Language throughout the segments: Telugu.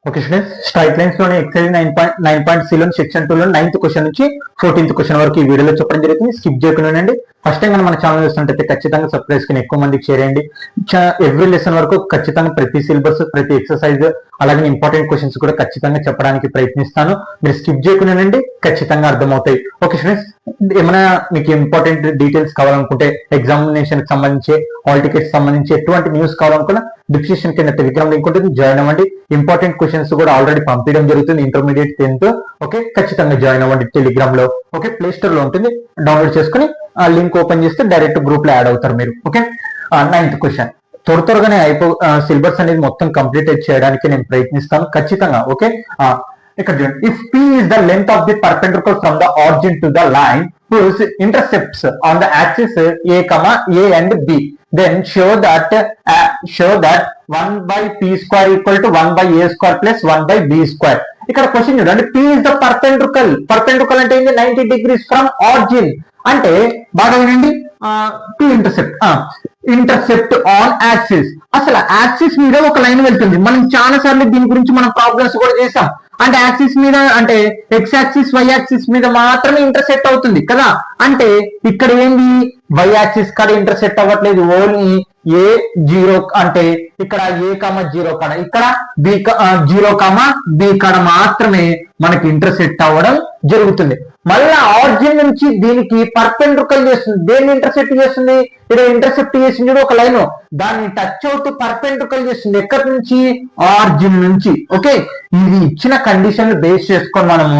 ఓకే స్టూడెంట్స్, స్ట్రైట్ లైన్స్ లోని ఎక్సైజ్ 9.9.c లో సెక్షన్ 2 లో 9th క్వశ్చన్ నుంచి 14th క్వశ్చన్ వరకు ఈ వీడియోలో చెప్పడం జరుగుతుంది. స్కిప్ చేయకుండా ఫస్ట్ టైం మన ఛానల్ చూస్తుంటే ఖచ్చితంగా సబ్స్క్రైబ్ చేసుకుని ఎక్కువ మందికి షేర్ చేయండి. ఎవ్రీ లెసన్ వరకు ఖచ్చితంగా ప్రతి సిలబస్, ప్రతి ఎక్సర్సైజ్, అలాగే ఇంపార్టెంట్ క్వశ్చన్స్ కూడా ఖచ్చితంగా చెప్పడానికి ప్రయత్నిస్తాను. మీరు స్కిప్ చేయకుండా ఖచ్చితంగా అర్థమవుతాయి. ఓకే స్టూడెంట్స్, ఏమైనా మీకు ఇంపార్టెంట్ డీటెయిల్స్ కావాలనుకుంటే, ఎగ్జామినేషన్ కి సంబంధించి, హాల్ టికెట్స్ సంబంధించి ఎటువంటి న్యూస్ కావాలనుకున్నా డిస్క్రిప్షన్ కింద టెలిగ్రామ్ లింక్ ఉంటుంది, జాయిన్ అవ్వండి. ఇంపార్టెంట్ క్వశ్చన్స్ కూడా ఆల్రెడీ పంపించడం జరుగుతుంది, ఇంటర్మీడియట్ 10th. ఓకే, ఖచ్చితంగా జాయిన్ అవ్వండి టెలిగ్రామ్ లో. ఓకే, ప్లే స్టోర్ లో ఉంటుంది, డౌన్లోడ్ చేసుకుని ఆ లింక్ ఓపెన్ చేస్తే డైరెక్ట్ గ్రూప్ లో యాడ్ అవుతారు మీరు. ఓకే, 9th క్వశ్చన్ త్వరగానే సిలబస్ అనేది మొత్తం కంప్లీట్ చేయడానికి నేను ప్రయత్నిస్తాను ఖచ్చితంగా. ఓకే, ఇక్కడ చూడండి, if p is the length of the perpendicular from the origin to the line whose intercepts on the axis a and b, then show that 1 by p square equal to 1 by a square plus 1 by b square. ఇక్కడ క్వశ్చన్ చూడండి, p is the perpendicular అంటే ఏంటి? 90 degrees from origin. అంటే బాగా వినండి, p ఇంటర్సెప్ట్ ఆన్ యాక్సిస్. అసలు యాక్సిస్ మీద ఒక లైన్ వెళ్తుంది. మనం చాలా సార్లు దీని గురించి మనం ప్రాబ్లమ్స్ కూడా చేసాం. అంటే యాక్సిస్ మీద, అంటే ఎక్స్ యాక్సిస్, వై యాక్సిస్ మీద మాత్రమే ఇంటర్సెక్ట్ అవుతుంది కదా. అంటే ఇక్కడ ఏంది, వై యాక్సిస్ కాడ ఇంటర్సెక్ట్ అవ్వట్లేదు, ఓన్లీ ఏ 0, అంటే ఇక్కడ a, 0 కాడ, ఇక్కడ b 0, b కాడ మాత్రమే మనకి ఇంటర్సెక్ట్ అవ్వడం జరుగుతుంది. మళ్ళా ఆరిజిన్ నుంచి దీనికి పర్పెండిక్యులర్ చేస్తుంది. దేన్ని ఇంటర్సెక్ట్ చేస్తుంది? ఇక్కడ ఇంటర్సెప్ట్ చేసింది ఒక లైన్, దాన్ని టచ్ అవుతూ పర్పెండిక్యులర్ చేస్తుంది. ఎక్కడి నుంచి? ఆరిజిన్ నుంచి. ఓకే, ఇది ఇచ్చిన కండిషన్ బేస్ చేసుకొని మనము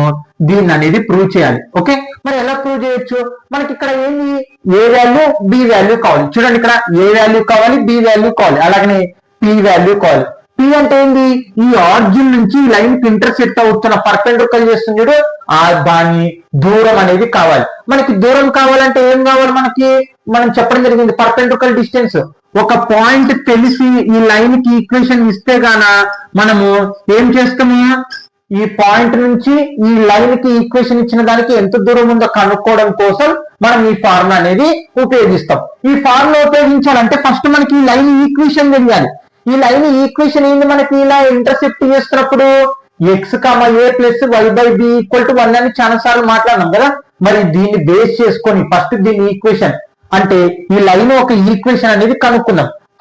దీన్ని అనేది ప్రూవ్ చేయాలి. ఓకే, మరి ఎలా ప్రూవ్ చేయొచ్చు? మనకి ఇక్కడ ఏంది, ఏ వాల్యూ, బి వాల్యూ కావాలి. చూడండి, ఇక్కడ ఏ వాల్యూ కావాలి, బి వాల్యూ కావాలి, అలాగనే పి వాల్యూ కావాలి. పి అంటే ఏంది? ఈ ఆరిజిన్ నుంచి ఈ లైన్ కి ఇంటర్సెక్ట్ అవుతున్న పర్పెండిక్యులర్ చేస్తుంది చూడు, దాని దూరం అనేది కావాలి. మనకి దూరం కావాలంటే ఏం కావాలి? మనం చెప్పడం జరిగింది, పర్పెండిక్యులర్ డిస్టెన్స్. ఒక పాయింట్ తెలిసి ఈ లైన్ కి ఈక్వేషన్ ఇస్తే గాన మనము ఏం చేస్తాము? ఈ పాయింట్ నుంచి ఈ లైన్ కి ఈక్వేషన్ ఇచ్చిన దానికి ఎంత దూరం ఉందో కనుక్కోవడం కోసం మనం ఈ ఫార్ములా అనేది ఉపయోగిస్తాం. ఈ ఫార్ములా ఉపయోగించాలంటే ఫస్ట్ మనకి ఈ లైన్ ఈక్వేషన్ తెలియాలి. ఈ లైన్ ఈక్వేషన్ ఏంది? మనకి ఇలా ఇంటర్సెప్ట్ చేస్తున్నప్పుడు x, a plus y by b equal to 1 అని చాలా సార్లు మాట్లాడినాం కదా. మరి దీన్ని బేస్ చేసుకొని ఫస్ట్ దీని ఈక్వేషన్, అంటే ఈ లైన్ ఒక ఈక్వేషన్ అనేది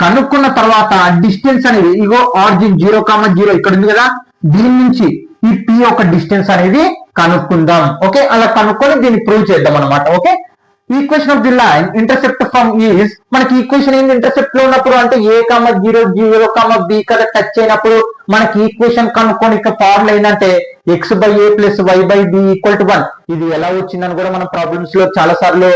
కనుక్కున్న తర్వాత డిస్టెన్స్ అనేది, ఇగో ఆరిజిన్ 0, 0 ఇక్కడ ఉంది కదా, దీని నుంచి ఈ p ఒక డిస్టెన్స్ అనేది కనుక్కుందాం. ఓకే, అలా కనుక్కొని దీన్ని ప్రూవ్ చేద్దాం అనమాట. Okay, equation of the line intercept from is, మనకి ఈక్వేషన్ ఏంది? ఇంటర్సెప్ట్ లో ఉన్నప్పుడు అంటే a, 0, b కదా టచ్ అయినప్పుడు మనకి ఈక్వేషన్ కనుక్కొని ఇక ఫార్ములా ఏంటంటే x by a plus y by b equal to 1. ఇది ఎలా వచ్చిందని కూడా మనం ప్రాబ్లమ్స్ లో చాలా సార్లు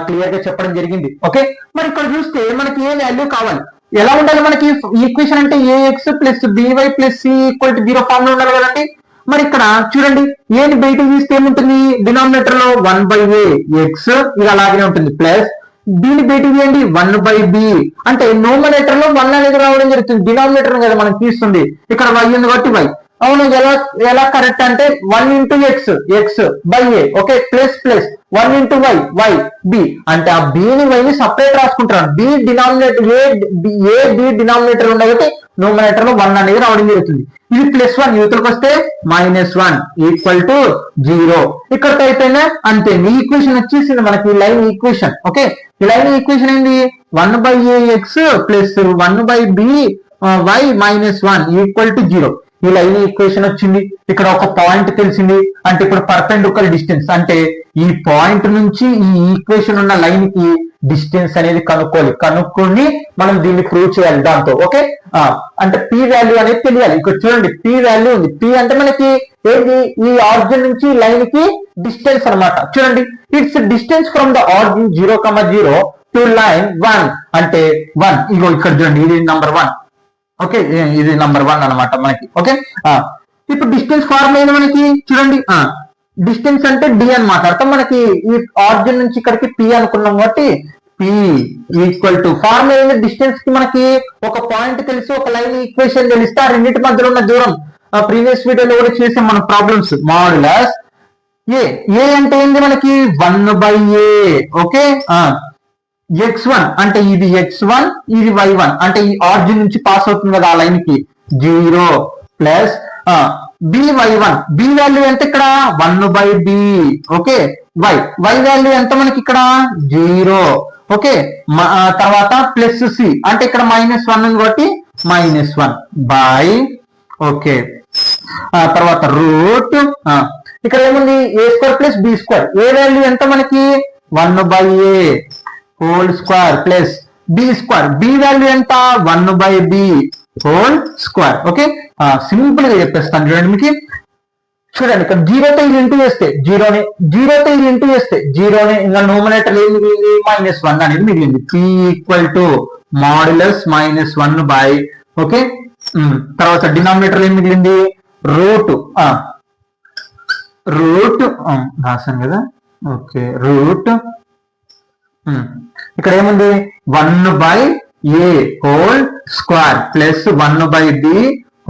క్లియర్ గా చెప్పడం జరిగింది. ఓకే, మరి ఇక్కడ చూస్తే మనకి ఏ వాల్యూ కావాలి, ఎలా ఉండాలి? మనకి ఈక్వేషన్ అంటే ax plus by plus c equal to 0 formula ఉండాలి కదండి. మరి ఇక్కడ చూడండి, ఏని బయటకు తీస్తే ఏముంటుంది? డినామినేటర్ లో 1 బై a x ఇది అలాగే ఉంటుంది, ప్లస్ దీని బయటకు తీయండి 1 బై b, అంటే న్యూమరేటర్ లో 1 అనేది రావడం జరుగుతుంది. డినామినేటర్ కదా మనం తీస్తుంది, ఇక్కడ y ఉంది కాబట్టి y. అవును, ఎలా కరెక్ట్ అంటే 1 into x by a, okay, plus 1 into y b, అంటే ఆ b ని y ని సపరేట్ రాసుకుంటారు. b denominator a b denominator ఉండే కాబట్టి న్యూమరేటర్ లో 1 అనేది రావడం జరుగుతుంది. ఇది +1, యూతలకు వస్తే -1 ఈక్వల్ టు 0. ఇక్కడతో అయిపోయినా అంతే, ఈ ఈక్వేషన్ వచ్చేసింది మనకి లైన్ ఈక్వేషన్. ఓకే, ఈ లైన్ ఈక్వేషన్ ఏంది? 1 by ax plus 1 by b y -1 equal to 0. ఈ లైన్ ఈక్వేషన్ వచ్చింది. ఇక్కడ ఒక పాయింట్ తెలిసింది, అంటే ఇప్పుడు పర్పెండిక్యులర్ డిస్టెన్స్, అంటే ఈ పాయింట్ నుంచి ఈ ఈక్వేషన్ ఉన్న లైన్ కి డిస్టెన్స్ అనేది కనుక్కొని మనం దీన్ని ప్రూవ్ చేయాలి దాంతో. ఓకే, అంటే p వాల్యూ అనేది తెలియాలి. ఇక్కడ చూడండి, p వాల్యూ ఉంది. p అంటే మనకి ఏంటి? ఈ ఆరిజిన్ నుంచి లైన్ కి డిస్టెన్స్ అన్నమాట. చూడండి, it's distance from the origin 0, 0 to line 1, అంటే 1. ఇగో ఇక్కడ చూడండి, ఇది నంబర్ 1. ఓకే, ఇది నంబర్ 1 అనమాట మనకి. ఓకే, ఇప్పుడు డిస్టెన్స్ ఫార్ములా ఏంది మనకి? చూడండి, డిస్టెన్స్ అంటే d అని మాట్లాడతాం. మనకి ఈ ఆరిజిన్ నుంచి ఇక్కడికి p అనుకున్నాం కాబట్టి p ఈక్వల్ టు ఫార్ములా ఏంది? డిస్టెన్స్ కి మనకి ఒక పాయింట్ తెలిసి ఒక లైన్ ఈక్వేషన్ తెలిస్తే ఆ రెండింటి మధ్యలో ఉన్న దూరం ప్రీవియస్ వీడియోలో కూడా చేసాం మనం ప్రాబ్లమ్స్. మాడ్యులస్ a అంటే ఏంది మనకి? 1 బై a. ఓకే, x1 అంటే ఇది x1, ఇది y1, అంటే ఈ ఆరిజిన్ నుంచి పాస్ అవుతుంది కదా ఆ లైన్ కి 0 ప్లస్ by1, b వాల్యూ ఎంత ఇక్కడ 1/b. ఓకే, y వాల్యూ ఎంత మనకి ఇక్కడ 0. ఓకే, తర్వాత ప్లస్ సి అంటే ఇక్కడ -1 కాబట్టి -1 బై. ఓకే, తర్వాత రూట్ ఇక్కడ ఏముంది a² ప్లస్ b². ఏ వాల్యూ ఎంత మనకి 1/a whole square plus b². b value ఎంత 1/b whole square. Okay, simple గా చెప్పేస్తాను చూడండి మీకు. చూడండి ఇక్కడ 0తో ఇది ఇంటూ చేస్తే 0నే, 0తో ఇది ఇంటూ చేస్తే 0నే, ఇంకా న్యూమరేటర్ ఏం మిగిలింది -1 అనేది మిగిలింది. p modulus -1 by. ఓకే, తర్వాత డినామినేటర్ ఏం మిగిలింది రూట్ రాసాను కదా. ఓకే, రూట్ ఇక్కడ ఏముంది 1/a whole square plus 1/b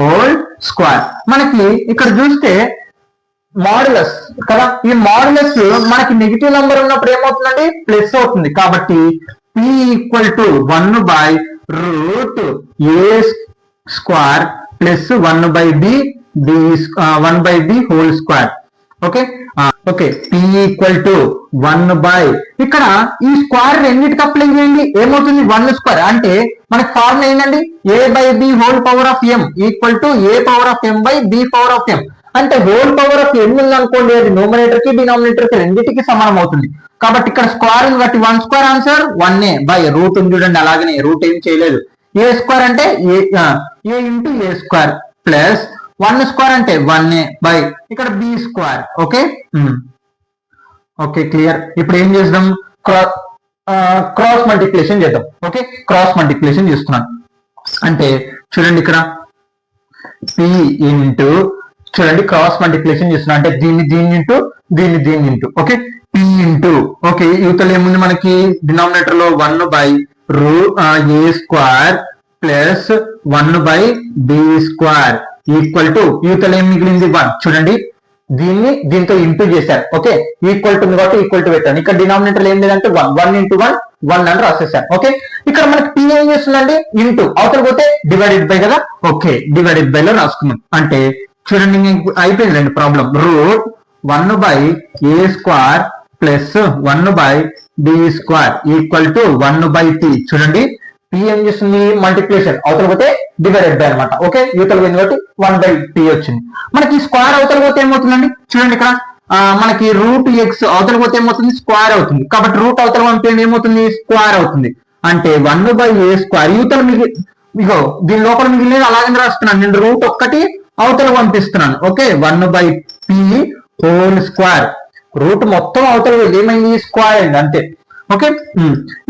whole square. మనకి ఇక్కడ చూస్తే మాడ్యులస్ కదా, ఈ మాడ్యులస్ మనకి నెగిటివ్ నెంబర్ ఉన్నప్పుడు ఏమవుతుందండి ప్లస్ అవుతుంది. కాబట్టి p = 1/√a² plus 1/b whole square. Okay, okay, p = 1/, ఇక్కడ ఈ స్క్వేర్ రెండింటికి అప్లై చేయండి ఏమవుతుంది 1² అంటే మనకి ఫార్ములా ఏంటండి a/b whole power of m = a/m/b/m. అంటే హోల్ పవర్ ఆఫ్ m ఉందనుకోండి, అది న్యూమరేటర్ కి డినామినేటర్ కి రెండింటికి సమానం అవుతుంది. కాబట్టి ఇక్కడ స్క్వేర్ ఉంది కాబట్టి 1² ఆన్సర్ 1a బై రూట్ ఉంది చూడండి, అలాగనే రూట్ ఏం చేయలేదు. a² అంటే a × a² ప్లస్ 1² అంటే 1a బై ఇక్కడ b². Okay, okay clear. ఇప్పుడు ఏం చేద్దాం క్రాస్ మల్టిప్లికేషన్ చేద్దాం. ఓకే, క్రాస్ మల్టిప్లికేషన్ చేస్తున్నాను అంటే చూడండి ఇక్కడ p ఇంటూ చూడండి క్రాస్ మల్టిప్లికేషన్ చేస్తున్నా అంటే దీన్ని ఇంటూ దీన్ని into. Okay, p into okay యువతలు ఏముంది మనకి డినామినేటర్ లో 1/√a² plus 1/b² equal to యువతలు ఏం మిగిలింది 1. చూడండి దీంతో ఇంటూ చేశారు. ఓకే, ఈక్వల్ టు కాబట్టి ఈక్వల్ టు పెట్టాను. ఇక్కడ డినామినేటర్ ఏం లేదంటే 1 × 1 అని రాసేసాను. ఓకే, ఇక్కడ మనకి p ఏం చేస్తుందండి ఇంటూ అవతల పోతే డివైడెడ్ బై కదా. ఓకే, డివైడెడ్ బై లో రాసుకున్నాం అంటే చూడండి అయిపోయిందండి problem. Root 1/a² plus 1/b² equal to 1/t. చూడండి p ఏం చేస్తుంది మల్టిప్లికేషన్, అవతల పోతే డివైడెడ్ బై అనమాట. ఓకే, యూతల పోయింది కాబట్టి 1/t వచ్చింది. మనకి స్క్వేర్ అవతల పోతే ఏమవుతుందండి చూడండి ఇక్కడ మనకి √x అవతల పోతే ఏమవుతుంది స్క్వేర్ అవుతుంది. కాబట్టి రూట్ అవతల పంపించండి ఏమవుతుంది స్క్వేర్ అవుతుంది. అంటే 1/a² యూతల ఇగో దీని లోపల మిగిలిన అలాగే రాస్తున్నాను నేను, రూట్ ఒక్కటి అవతల పంపిస్తున్నాను. Okay, 1/p whole square. Route మొత్తం అవతల ఏమైంది స్క్వేర్ అయింది అంతే. ఓకే,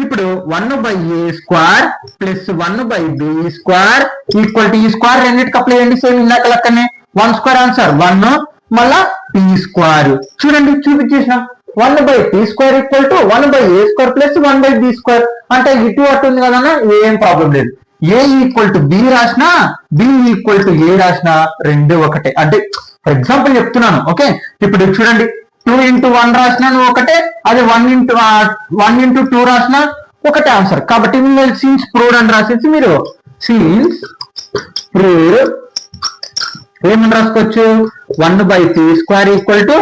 ఇప్పుడు 1/a² plus 1/b² equal to ఈ స్క్వేర్ రెండింటికి అప్లై చేయండి సేమ్ ఇందాక లెక్కనే. 1² ఆన్సర్ 1 మళ్ళా p². చూడండి చూపించేసినాం 1/t² equal to 1/a² plus 1/b² అంటే ఇటు అటు ఉంది కదా, ఏం ప్రాబ్లం లేదు. a = b రాసినా b = a రాసినా రెండు ఒకటే. అంటే ఫర్ ఎగ్జాంపుల్ చెప్తున్నాను. ఓకే, ఇప్పుడు చూడండి 2 × 1 రాసినా ఒకటే, అది 1 × 2 రాసినా ఒకటే ఆన్సర్. కాబట్టి సీన్స్ ప్రూవ్డ్ అని రాసేసి మీరు సీన్స్ ప్రూవ్డ్ ఏమని రాసుకోవచ్చు 1/t² equal to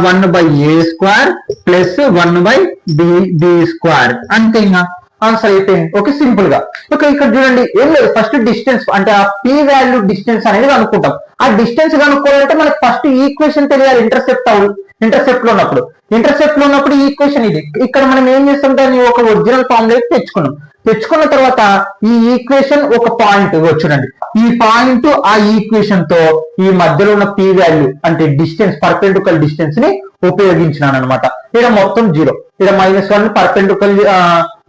1/a² plus 1/b² అంతే, ఇంకా ఆన్సర్ అయిపోయింది. ఓకే, సింపుల్ గా. ఓకే, ఇక్కడ చూడండి ఏం లేదు, ఫస్ట్ డిస్టెన్స్ అంటే ఆ p వాల్యూ డిస్టెన్స్ అనేది కనుక్కుంటాం. ఆ డిస్టెన్స్ కనుక్కోవాలంటే మనకి ఫస్ట్ ఈక్వేషన్ తెలియాలి. ఇంటర్సెప్ట్ లో ఉన్నప్పుడు ఈ ఈక్వేషన్ ఇది. ఇక్కడ మనం ఏం చేస్తాం దాన్ని ఒక ఒరిజినల్ ఫామ్ లోకి తెచ్చుకున్న తర్వాత ఈ ఈక్వేషన్ ఒక పాయింట్ చూడండి, ఈ పాయింట్ ఆ ఈక్వేషన్ తో ఈ మధ్యలో ఉన్న p వాల్యూ అంటే డిస్టెన్స్ పర్పెండిక్యులర్ డిస్టెన్స్ ని ఉపయోగించినాను అనమాట. ఇక్కడ మొత్తం 0, ఇక్కడ -1 పర్పెండిక్యులర్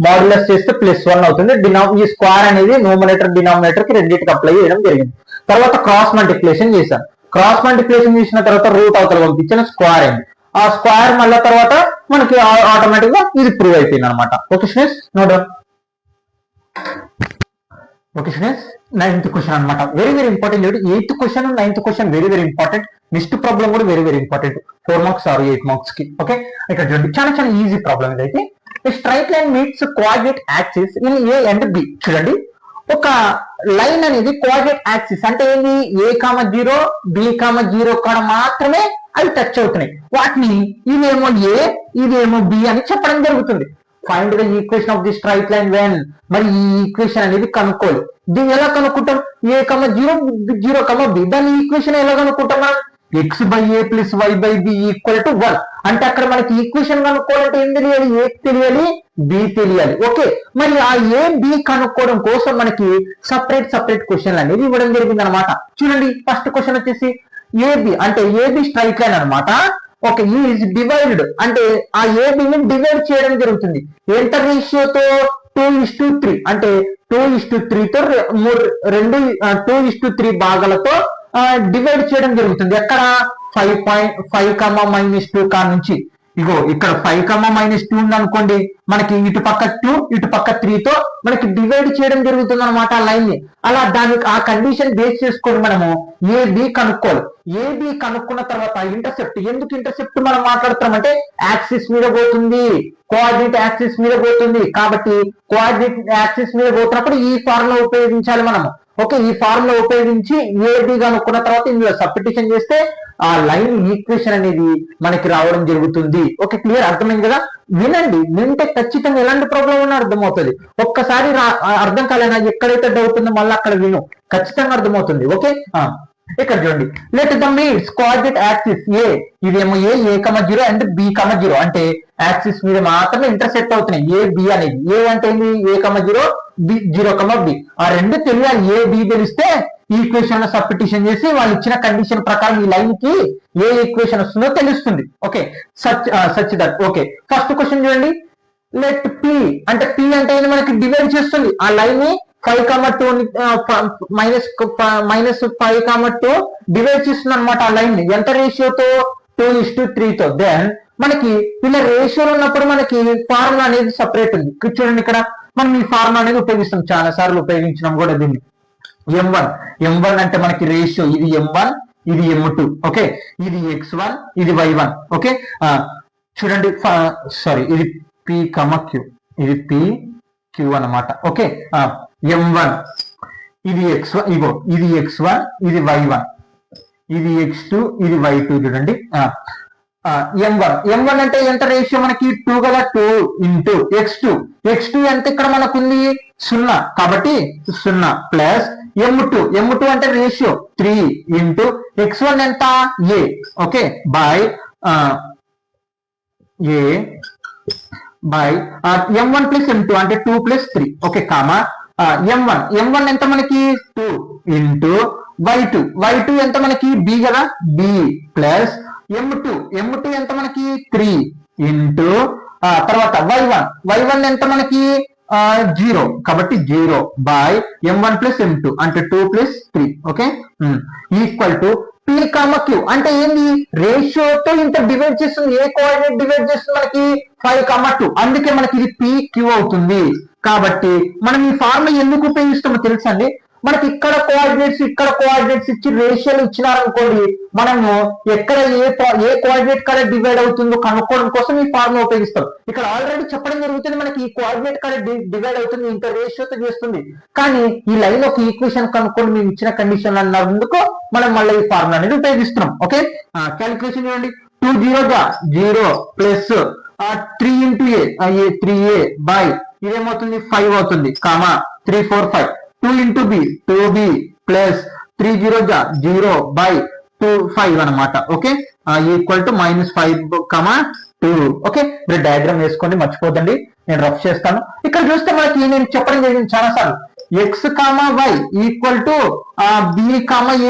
మాడ్యులస్ చేస్తే +1 అవుతుంది. ఈ స్క్వేర్ అనేది న్యూమరేటర్ డినామినేటర్ కి రెండింటికి అప్లై చేయడం జరిగింది. తర్వాత క్రాస్ మల్టిప్లికేషన్ చేశాను. క్రాస్ మల్టిప్లికేషన్ చేసిన తర్వాత రూట్ అవతల పంపించిన స్క్వేర్ అయింది. ఆ స్క్వేర్ మళ్ళీ తర్వాత మనకి ఆటోమేటిక్ గా ఇది ప్రూవ్ అయిపోయింది అనమాట. Okay students, no doubt. Okay students, 9th question అనమాట. Very important. 8th question 9th question very important. Next problem కూడా very important. 4 marks or 8 marks కి. ఓకే, ఇక్కడ చూడండి చాలా ఈజీ ప్రాబ్లం ఇదైతే. Straight line meets coordinate axis in a and b. చూడండి ఒక లైన్ అనేది కోఆర్డినేట్ యాక్సిస్ అంటే ఏంది A,0 B,0 కాడ మాత్రమే అవి టచ్ అవుతున్నాయి. వాటిని ఇదేమో ఏ ఇదేమో బి అని చెప్పడం జరుగుతుంది. Find the equation of the straight line when. మరి ఈ ఈక్వేషన్ అనేది కనుక్కోవాలి. దీన్ని ఎలా కనుక్కుంటాం? A,0 B. దాని ఈక్వేషన్ ఎలా కనుక్కుంటాం మనం? x/a + y/b = 1. అంటే అక్కడ మనకి ఈక్వేషన్ కనుక్కోవాలంటే ఏం తెలియాలి? ఏ తెలియాలి, బి తెలియాలి. ఓకే, మరి ఆ ఏ బి కనుక్కోవడం కోసం మనకి సపరేట్ క్వశ్చన్లు అనేది ఇవ్వడం జరిగింది అనమాట. చూడండి, ఫస్ట్ క్వశ్చన్ వచ్చేసి ఏబి అంటే ఏబి స్ట్రైట్ లైన్ అనమాట. ఓకే, ఈజ్ డివైడెడ్ అంటే ఆ ఏబిని డివైడ్ చేయడం జరుగుతుంది. ఎంత రేషియోతో? 2:3 అంటే 2:3తో 2:3 భాగాలతో డివైడ్ చేయడం జరుగుతుంది. ఎక్కడ 5,-2 కా నుంచి ఇగో ఇక్కడ 5,-2 ఉంది అనుకోండి, మనకి ఇటు పక్క 2 ఇటు పక్క 3తో మనకి డివైడ్ చేయడం జరుగుతుంది అనమాట ఆ లైన్ ని. అలా దానికి ఆ కండిషన్ బేస్ చేసుకొని మనము ఏబి కనుక్కోవాలి. ఏబి కనుక్కున్న తర్వాత ఇంటర్సెప్ట్. ఎందుకు ఇంటర్సెప్ట్ మనం మాట్లాడుతున్నాం? యాక్సిస్ మీద పోతుంది, కోఆర్డినేట్ యాక్సిస్ మీద పోతుంది. కాబట్టి కోఆర్డినేట్ యాక్సిస్ మీద పోతున్నప్పుడు ఈ ఫార్ములా ఉపయోగించాలి మనము. ఓకే, ఈ ఫార్ములా ఉపయోగించి ఏబి కనుక్కున్న తర్వాత ఇందులో సబ్స్టిట్యూషన్ చేస్తే ఆ లైన్ ఈక్వేషన్ అనేది మనకి రావడం జరుగుతుంది. ఓకే, క్లియర్, అర్థమైంది కదా? వినండి, వింటే ఖచ్చితంగా ఎలాంటి ప్రాబ్లం ఉన్నా అర్థమవుతుంది. ఒక్కసారి అర్థం కాలేనా? ఎక్కడైతే డౌట్ ఉందో మళ్ళీ అక్కడ విను, ఖచ్చితంగా అర్థమవుతుంది. ఓకే, ఇక్కడ చూడండి, let the meets coordinate axis A. ఇదేమో A,0 అండ్ B,0 అంటే యాక్సిస్ మీద మాత్రమే ఇంటర్సెక్ట్ అవుతున్నాయి. ఏ బి అనేది. ఏ అంటే ఏంటి? A,0 B 0,B. ఆ రెండు తెలియాలి. ఏ బి తెలిస్తే ఈక్వేషన్ లో సబ్స్టిట్యూషన్ చేసి వాళ్ళు ఇచ్చిన కండిషన్ ప్రకారం ఈ లైన్ కి ఏ ఈక్వేషన్ వస్తుందో తెలుస్తుంది. Okay, such that. Okay, first question చూడండి, లెట్ పి అంటే పి అంటే మనకి డివైడ్ చేస్తుంది ఆ లైన్ ని. 5,2 -5,2 డివైడ్ చేస్తుంది అనమాట ఆ లైన్ ని. ఎంత రేషియోతో? 2:3తో. దెన్ మనకి ఇలా రేషియోలో ఉన్నప్పుడు మనకి ఫార్ములా అనేది సపరేట్ ఉంది. చూడండి, ఇక్కడ మనం ఈ ఫార్ములా అనేది ఉపయోగిస్తాం, చాలా సార్లు ఉపయోగించినాం కూడా దీన్ని. M1 అంటే మనకి రేషియో. ఇది M1 ఇది M2. ఓకే, ఇది X1 ఇది Y1. ఓకే, చూడండి, సారీ, ఇది P,Q ఇది PQ అన్నమాట. ఓకే, M1 ఇది X1, ఇగో ఇది X1 ఇది Y1, ఇది X2 ఇది Y2. చూడండి, M1 అంటే ఎంత రేషియో మనకి? 2 కదా, 2 ఇంటూ X2 ఎంత ఇక్కడ మనకుంది? 0, కాబట్టి 0 ప్లస్ M2 అంటే రేషియో 3 ఇంటూ X1 ఎంత? A. Okay, by A by M1 plus M2 అంటే 2 ప్లస్ 3. ఓకే, కామా M1 ఎంత మనకి? 2 ఇంటూ Y2 ఎంత మనకి? B కదా, B ప్లస్ M2 ఎంత మనకి? 3 ఇంటూ తర్వాత Y1 ఎంత మనకి? 0, కాబట్టి 0 బై M1 ప్లస్ M2 అంటే 2 plus 3. Okay, equal to P,Q అంటే ఏంది? రేషియోతో ఇంత డివైడ్ చేస్తుంది. ఏ కోఆర్డినేట్ డివైడ్ చేస్తుంది మనకి? 5,2. అందుకే మనకి ఇది PQ అవుతుంది. కాబట్టి మనం ఈ ఫార్ములా ఎందుకు ఉపయోగిస్తామో తెలుసండి. మనకి ఇక్కడ కోఆర్డినేట్స్ ఇచ్చి రేషియోలు ఇచ్చినారనుకోండి, మనము ఎక్కడ ఏ కోఆర్డినేట్ కాడ డివైడ్ అవుతుందో కనుక్కోవడం కోసం ఈ ఫార్ములా ఉపయోగిస్తాం. ఇక్కడ ఆల్రెడీ చెప్పడం జరుగుతుంది, మనకి ఈ కోఆర్డినేట్ కాడ డివైడ్ అవుతుంది, ఇంత రేషియోతో చేస్తుంది. కానీ ఈ లైన్ ఒక ఈక్వేషన్ కనుక్కోండి మేము ఇచ్చిన కండిషన్ అన్నందుకు మనం మళ్ళీ ఈ ఫార్ములా అనేది ఉపయోగిస్తున్నాం. ఓకే, క్యాలిక్యులేషన్ చూడండి, 2 0 plus 3 into A 3A by ఇదేమవుతుంది? 5 అవుతుంది, comma 3 4 5 2 into B 2B plus 3 0 0 by 2 5 అనమాట. Okay, equal to -5,2. ఓకే, మీరు డయాగ్రామ్ వేసుకోండి, మర్చిపోదండి, నేను రఫ్ చేస్తాను. ఇక్కడ చూస్తే మనకి నేను చెప్పడం జరిగింది చాలా సార్లు, X, Y equal to B,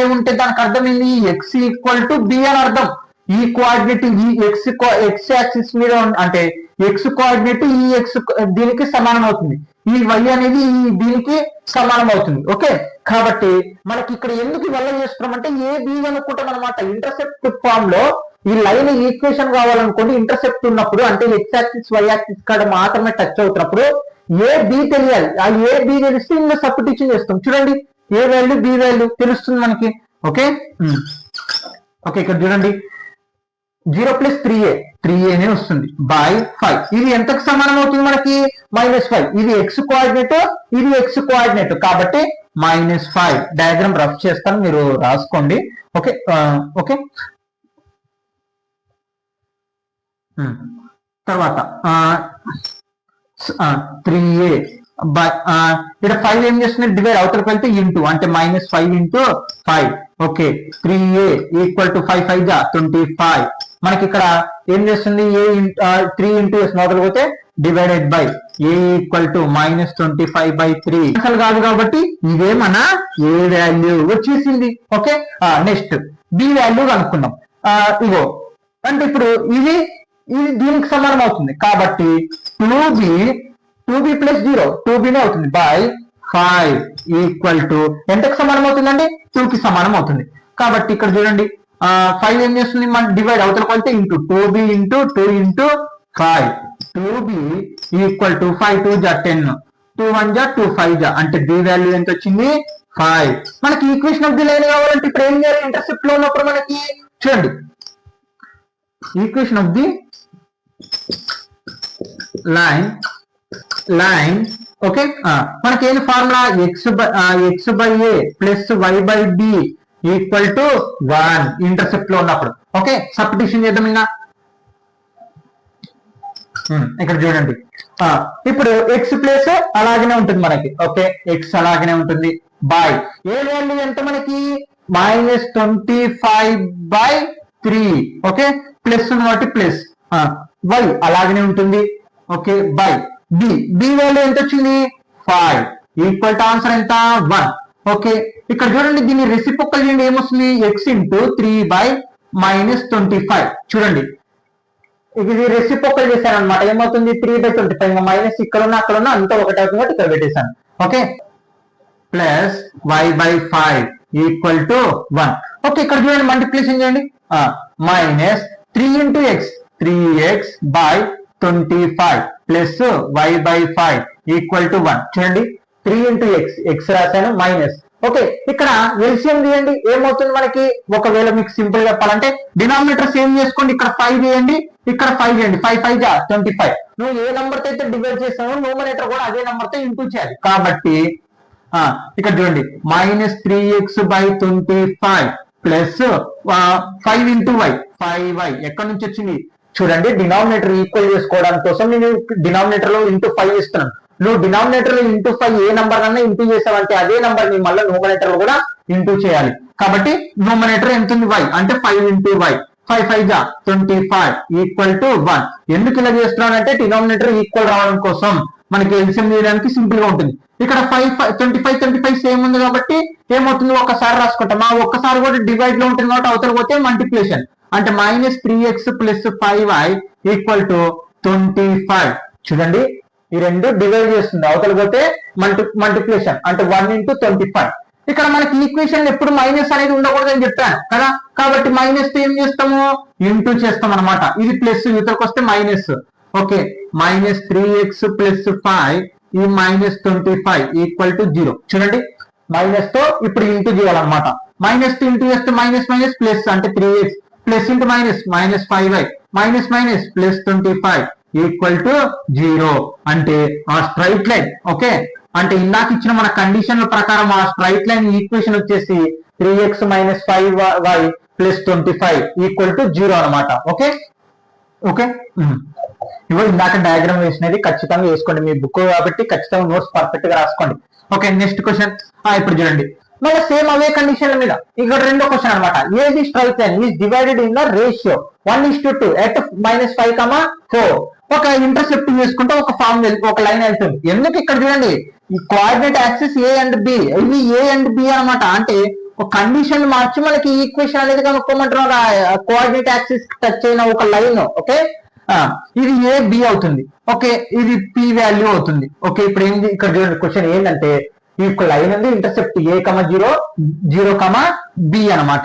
A ఉంటే దానికి అర్థం ఏంది? X ఈక్వల్ టు B అని అర్థం. ఈ కోఆర్డినేట్ ఈ X యాక్సిస్ మీద అంటే X కోఆర్డినేట్ ఈ X దీనికి సమానం అవుతుంది, ఈ Y అనేది ఈ దీనికి సమానం అవుతుంది. ఓకే, కాబట్టి మనకి ఇక్కడ ఎందుకు వల్ల చేస్తున్నాం అంటే ఏ బి అనుకుంటాం అనమాట. ఇంటర్సెప్ట్ ఫామ్ లో ఈ లైన్ ఈక్వేషన్ కావాలనుకోండి, ఇంటర్సెప్ట్ ఉన్నప్పుడు అంటే X యాక్సిస్ Y యాక్సిస్ కాడ మాత్రమే టచ్ అవుతున్నప్పుడు ఏ బి తెలియాలి. ఆ ఏ బి తెలిస్తే ఇందులో సబ్స్టిట్యూషన్ చేస్తాం. చూడండి, ఏ వాల్యూ బి వాల్యూ తెలుస్తుంది మనకి. ఓకే, ఇక్కడ చూడండి, 0 ప్లస్ 3a నే వస్తుంది బై 5. ఇది ఎంతకు సమానం అవుతుంది మనకి -5. ఇది x కోఆర్డినేట్, ఇది x కోఆర్డినేట్ కాబట్టి -5. డయాగ్రామ్ రఫ్ చేస్తాను, మీరు రాసుకోండి. Okay okay. తర్వాత 3a బై ఇక్కడ 5 ఏం చేస్తుంది, డివైడ్ అవతలకి వెళ్తే ఇంటూ అంటే -5 into 5. Okay 3a equal to 5 5 25. మనకి ఇక్కడ ఏం చేస్తుంది, 3 ఇంటూ s మొదలు పోతే divided by a equal to -25/3. అసలు కాదు కాబట్టి ఇదే మన a వాల్యూ వచ్చేసింది. ఓకే నెక్స్ట్ b వాల్యూ కనుక్కున్నాం. ఇగో అంటే ఇప్పుడు ఇది దీనికి సమానం అవుతుంది కాబట్టి 2b ప్లస్ 0 2b నే అవుతుంది బై 5 ఈక్వల్ టు ఎంతకు సమానం అవుతుందండి 2 కి సమానం అవుతుంది. కాబట్టి ఇక్కడ చూడండి 5 ఏం చేస్తుంది, మన డివైడ్ అవతలకు వెళ్తే into 2b into 2 into 5. 2b equal to 5 2 జా 10 2 1 జా 2 5 జా అంటే b వాల్యూ ఎంత వచ్చింది 5. మనకి ఈక్వేషన్ ఆఫ్ ది లైన్ కావాలంటే ఇప్పుడు ఏం చేయాలి, ఇంటర్సెప్ట్ లో ఉన్నప్పుడు మనకి చూడండి equation of the line okay మనకి ఏంటి formula x by a plus y by b equal to 1 intercept లో ఉన్నప్పుడు. ఓకే సబ్స్టిట్యూషన్ చేద్దాం. ఇంకా ఇక్కడ చూడండి ఇప్పుడు x ప్లేస్ అలాగనే ఉంటుంది మనకి. ఓకే x అలాగనే ఉంటుంది బై ఏ వాల్యూ ఎంత మనకి -25/3. ఓకే ప్లస్ ఉంది కాబట్టి ప్లస్ y అలాగనే ఉంటుంది. ఓకే బై b వాల్యూ ఎంత వచ్చింది 5 ఈక్వల్ టు ఆన్సర్ ఎంత 1. ఓకే ఇక్కడ చూడండి దీన్ని రెసిప్రోకల్ చేయండి ఏమొస్తుంది x ఇంటూ 3/-25. చూడండి ఇది రెసిప్రోకల్ చేశాను అనమాట, ఏమవుతుంది 3/25. ఇంకా మైనస్ ఇక్కడ ఉన్న అక్కడ ఉన్న అంతా ఒకటి అవుతుంది ఇక్కడ పెట్టేశాను. Okay plus y/5 equal to 1. Okay ఇక్కడ చూడండి మల్టిప్లికేషన్ చేయండి minus 3 into x 3x by 25 plus y/5 equal to 1. చూడండి 3 ఇంటూ x రాశాను మైనస్. ఓకే ఇక్కడ ఎల్సిఎం తీయండి ఏమవుతుంది మనకి, ఒకవేళ మీకు సింపుల్ చెప్పాలంటే డినామినేటర్ సేమ్ చేసుకోండి, ఇక్కడ 5 చేయండి ఇక్కడ 5 చేయండి 5 5 25. నువ్వు ఏ నంబర్ తో అయితే డివైడ్ చేస్తావో న్యూమరేటర్ కూడా అదే నంబర్ తో ఇంటూ చేయాలి. కాబట్టి ఇక్కడ చూడండి -3x/25 plus 5 into y 5y ఎక్కడి నుంచి వచ్చింది చూడండి. డినామినేటర్ ఈక్వల్ చేసుకోవడానికి కోసం నేను డినామినేటర్ లో ఇంటూ 5 ఇస్తున్నాను. నువ్వు డినామినేటర్ లో ఇంటూ 5 ఏ నంబర్ అన్నా ఇంటూ చేసావంటే అదే నంబర్ ని మళ్ళీ న్యూమరేటర్ లో కూడా ఇంటూ చేయాలి. కాబట్టి న్యూమరేటర్ ఎంత ఉంది y అంటే 5 ఇంటూ y 5 5 25 ఈక్వల్ టు 1. ఎందుకు ఇలా చేస్తున్నానంటే డినామినేటర్ ఈక్వల్ రావడం కోసం, మనకి ఎల్సిఎం తీయడానికి సింపుల్ గా ఉంటుంది. ఇక్కడ 25 సేమ్ ఉంది కాబట్టి ఏమవుతుంది ఒక్కసారి రాసుకుంటాం, ఒక్కసారి కూడా డివైడ్ లో ఉంటుంది కాబట్టి అవతల పోతే మల్టిప్లికేషన్ అంటే -3x plus 5y equal to 25. చూడండి ఈ రెండు డివైడ్ చేస్తుంది, అవతల పోతే మల్టిప్లికేషన్ అంటే 1 ఇంటూ 25. ఇక్కడ మనకి ఈక్వేషన్ ఎప్పుడు మైనస్ అనేది ఉండకూడదు అని చెప్పాను కదా, కాబట్టి మైనస్ ఏం చేస్తాము ఇంటూ చేస్తాం అనమాట. ఇది ప్లస్ ఇతరకు వస్తే మైనస్. ఓకే -3x ప్లస్ 5 ఈ -25 ఈక్వల్ టు 0. చూడండి మైనస్ తో ఇప్పుడు ఇంటూ చేయాలన్నమాట. మైనస్ తో ఇంటూ చేస్తే మైనస్ మైనస్ ప్లస్ అంటే 3x plus into minus -5y minus plus 25 equal to 0. అంటే ఆ స్ట్రైట్ లైన్ ఓకే అంటే ఇందాక ఇచ్చిన మన కండిషన్ల ప్రకారం ఆ స్ట్రైట్ లైన్ ఈక్వేషన్ వచ్చేసి 3x - 5y plus 25 equal to 0 అనమాట. ఓకే ఓకే ఇవ్వ ఇందాక డయాగ్రామ్ వేసినది ఖచ్చితంగా వేసుకోండి, మీ బుక్ కాబట్టి ఖచ్చితంగా నోట్స్ పర్ఫెక్ట్ గా రాసుకోండి. ఓకే నెక్స్ట్ క్వశ్చన్ ఇప్పుడు చూడండి మళ్ళీ సేమ్ అవే కండిషన్ల మీద ఇక్కడ రెండో క్వశ్చన్ అనమాట. ఏది straight line is divided in the ratio 1:2 at -5, 4. ఒక ఇంటర్సెప్ట్ చేసుకుంటే ఒక ఫార్మ్ ఒక లైన్ వెళ్తుంది. ఎందుకు ఇక్కడ చూడండి ఈ coordinate axis A and B, ఇవి ఏ అండ్ బి అనమాట. అంటే ఒక కండిషన్ మార్చి మనకి ఈక్వేషన్ అనేది కనుక్కోమంటున్నారు. కోఆర్డినేట్ యాక్సిస్ టచ్ అయిన ఒక లైన్ ఓకే ఇది ఏ బి అవుతుంది. ఓకే ఇది పి వాల్యూ అవుతుంది. ఓకే ఇప్పుడు ఏంది ఇక్కడ చూడండి క్వశ్చన్ ఏంటంటే ఈ లైన్ ఉంది ఇంటర్సెప్ట్ A,0 0, బి అనమాట.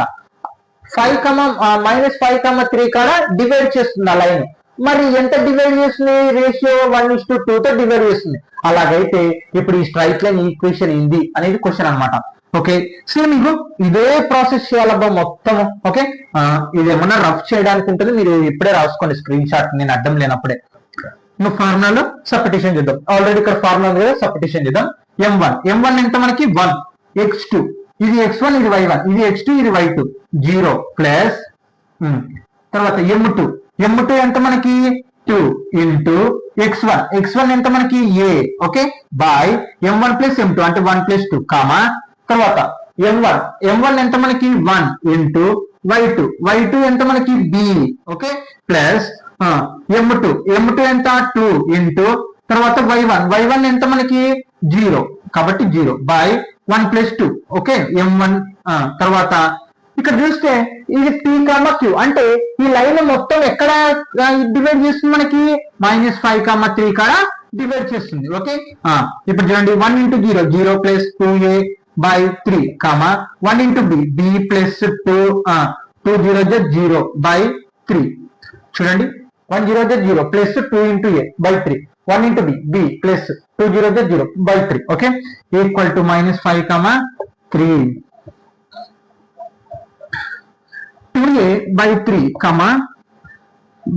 5,-5,3 కాడ డివైడ్ చేస్తుంది ఆ లైన్. మరి ఎంత డివైడ్ చేస్తుంది రేషియో 1:2 తో డివైడ్ చేస్తుంది. అలాగైతే ఇప్పుడు ఈ స్ట్రైట్ లైన్ ఈక్వేషన్ ఏంది అనేది క్వశ్చన్ అనమాట. ఓకే సేమ్ మీకు ఇదే ప్రాసెస్ చేయాలబ్బా మొత్తం. ఓకే ఇది ఏమన్నా రఫ్ చేయడానికి ఉంటుంది, మీరు ఇప్పుడే రాసుకోండి స్క్రీన్ షాట్, నేను అడ్డం లేనప్పుడే. ఫార్ములాలో సబ్స్టిట్యూషన్ చేద్దాం. ఆల్రెడీ ఇక్కడ ఫార్ములా ఉంది కదా, సబ్స్టిట్యూషన్ చేద్దాం. m1 ఎంత మనకి 1, x2 ఇది x1 ఇది y1, ఇది x2 ఇది y2 0 ప్లస్ తర్వాత m2 ఎంత మనకి 2 ఇంటూ x1 ఎంత మనకి a. Okay by m1 plus m2 అంటే 1 ప్లస్ 2 కామా తర్వాత m1 ఎంత మనకి 1 ఇంటూ y2 ఎంత మనకి b. ఓకే ప్లస్ m2 ఎంత 2 ఇంటూ తర్వాత y1 ఎంత మనకి 0 కాబట్టి 0 బై 1 ప్లస్ 2. ఓకే m1 తర్వాత ఇక్కడ చూస్తే ఇది p కామా q అంటే ఈ లైన్ మొత్తం ఎక్కడ డివైడ్ చేస్తుంది మనకి -5, 3 కాడ డివైడ్ చేస్తుంది. ఓకే ఇప్పుడు చూడండి 1 into 0 plus 2a by 3 comma 1 into b plus 2 0 0 by 3. చూడండి 1 0 0 plus 2 into a by 3 1 into b plus 2 0 0 by 3. Okay equal to -5, 3 2a by 3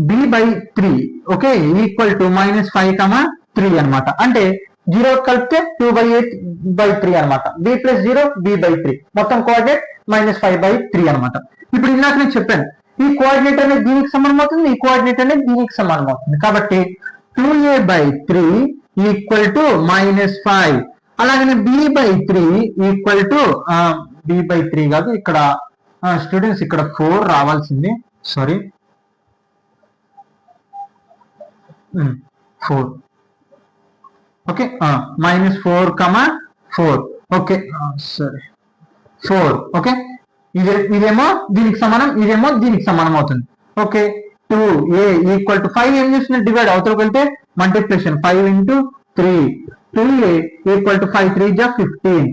b by 3. Okay equal to -5, 3 అనమాట. అంటే 0 కలిపితే 2/8 బై 3 అనమాట. b ప్లస్ 0 b బై 3 మొత్తం కోఆర్డినేట్ -5/3 అనమాట. ఇప్పుడు ఇందాక నేను చెప్పాను ఈ కోఆర్డినేట్ అనేది దీనికి సమానం అవుతుంది, ఈ కోఆర్డినేట్ అనేది దీనికి సమానం అవుతుంది. కాబట్టి 2a బై 3 ఈక్వల్ టు -5. అలాగనే b by 3 equal to b by 3 కాదు, ఇక్కడ స్టూడెంట్స్ ఇక్కడ 4 రావాల్సింది, సారీ 4. ఓకే -4, 4. ఓకే సరే 4. ఓకే ఇదేమో దీనికి సమానం, ఇదేమో దీనికి సమానం అవుతుంది. ఓకే 2a ఈక్వల్ టు 5 ఏం చేస్తుంది డివైడ్ అవతలకి వెళ్తే multiplication 5 into 3 2a equal to 5 3 జా 15.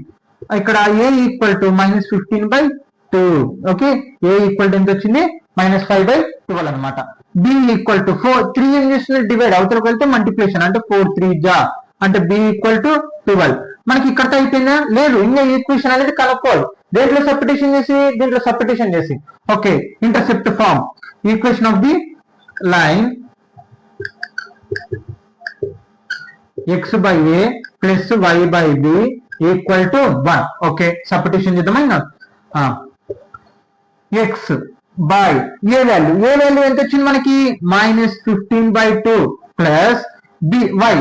ఇక్కడ a equal to -15/2. Okay a equal to ఎంత వచ్చింది -5/12 అనమాట. b ఈక్వల్ టు 3 ఏం చేస్తుంది డివైడ్ అవతలకి వెళ్తే మల్టిప్లికేషన్ అంటే 4 3 జా అంటే b ఈక్వల్ టు 12. మనకి ఇక్కడ అయిపోయిందా లేదు, ఇంకా ఈక్వేషన్ అనేది కనుక్కోవాలి. దేంట్లో సబ్స్టిట్యూషన్ చేసి దీంట్లో సబ్స్టిట్యూషన్ చేసి. Okay intercept form equation of the line x by a plus y by b equal to 1. ఓకే సబ్స్టిట్యూషన్ చేద్దామా. x బై ఏ వాల్యూ ఎంత వచ్చింది మనకి -15/2 plus y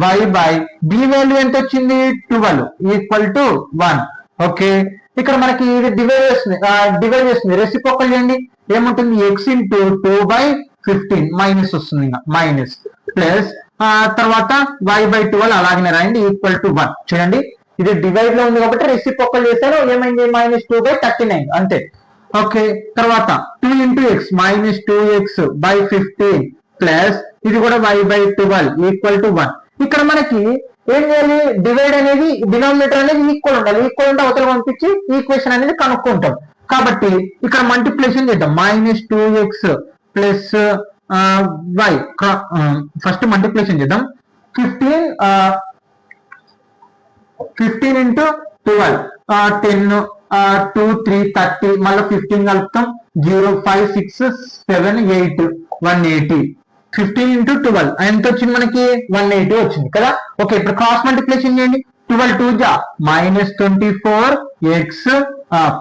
by b value ఎంత వచ్చింది 12 ఈక్వల్ టు 1. ఓకే ఇక్కడ మనకి ఇది డివైడ్ చేస్తుంది రెసిప్రోకల్ చేయండి ఏముంటుంది x ఇంటూ 2/15 మైనస్ వస్తుంది, ఇంకా మైనస్ ప్లస్ తర్వాత y బై 12 అలాగనే రాయండి ఈక్వల్ టు 1. చూడండి ఇది డివైడ్ లో ఉంది కాబట్టి రెసిప్రోకల్ చేశారు, ఏమైంది -2/39 అంతే. ఓకే తర్వాత 2 into x -2x by 15 plus ఇది కూడా y బై 12 ఈక్వల్ టు 1. ఇక్కడ మనకి ఏం చేయాలి డివైడ్ అనేది డినామినేటర్ అనేది ఈక్వల్ ఉండాలి, ఈక్వల్ ఉంటే అవతల పంపించి ఈక్వేషన్ అనేది కనుక్కుంటాం. కాబట్టి ఇక్కడ మల్టిప్లికేషన్ చేద్దాం -2x plus y first multiplication చేద్దాం 15 ఇంటూ 12 10 2 3 30 మళ్ళీ 15 కలుపుతాం 0 5 6 7 8 180. 15 ఇంటూ 12 ఎంత వచ్చింది మనకి 180 వచ్చింది కదా. ఓకే ఇప్పుడు క్రాస్ మల్టిప్లికేషన్ చేయండి 12 2 జా -24x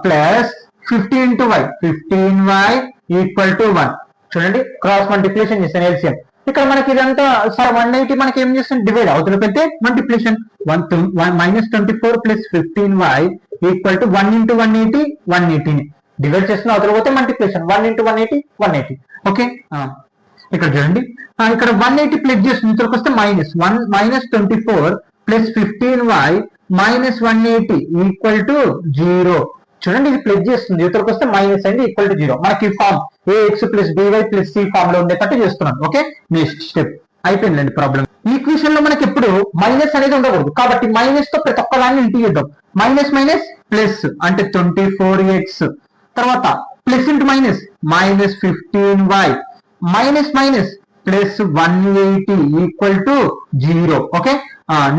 plus 15 into y 15y equal to 1. చూడండి క్రాస్ మల్టిప్లికేషన్ చేస్తాను ఎల్సిఎం. ఇక్కడ మనకి ఇదంతా సార్ 180 మనకి ఏం చేస్తుంది డివైడ్ అవతల పెడితే multiplication -24 plus 15y equal to 1 into 180 180 divide చేస్తున్న అవతల పోతే మల్టిప్లికేషన్ 1 ఇంటూ 180 180. ఓకే ఇక్కడ చూడండి ఇక్కడ 180 ప్లస్ చేస్తుంది ఇతరకు వస్తే -24 ప్లస్ 15y -180 ఈక్వల్ టు 0. చూడండి ఇది ప్లస్ చేస్తుంది ఇతరకు వస్తే మైనస్ అయింది ఈక్వల్ టు 0. మనకి form ax plus by plus c form లో ఉండేటట్టు చేస్తున్నాం. ఓకే నెక్స్ట్ స్టెప్ అయిపోయిందండి ప్రాబ్లం. ఈక్వేషన్ లో మనకి ఎప్పుడు మైనస్ అనేది ఉండకూడదు కాబట్టి మైనస్ తో ప్రతి ఒక్క దాన్ని ఇంటూ చేద్దాం. మైనస్ ప్లస్ అంటే 24x తర్వాత plus into minus -15y minus plus 180 equal to 0. Okay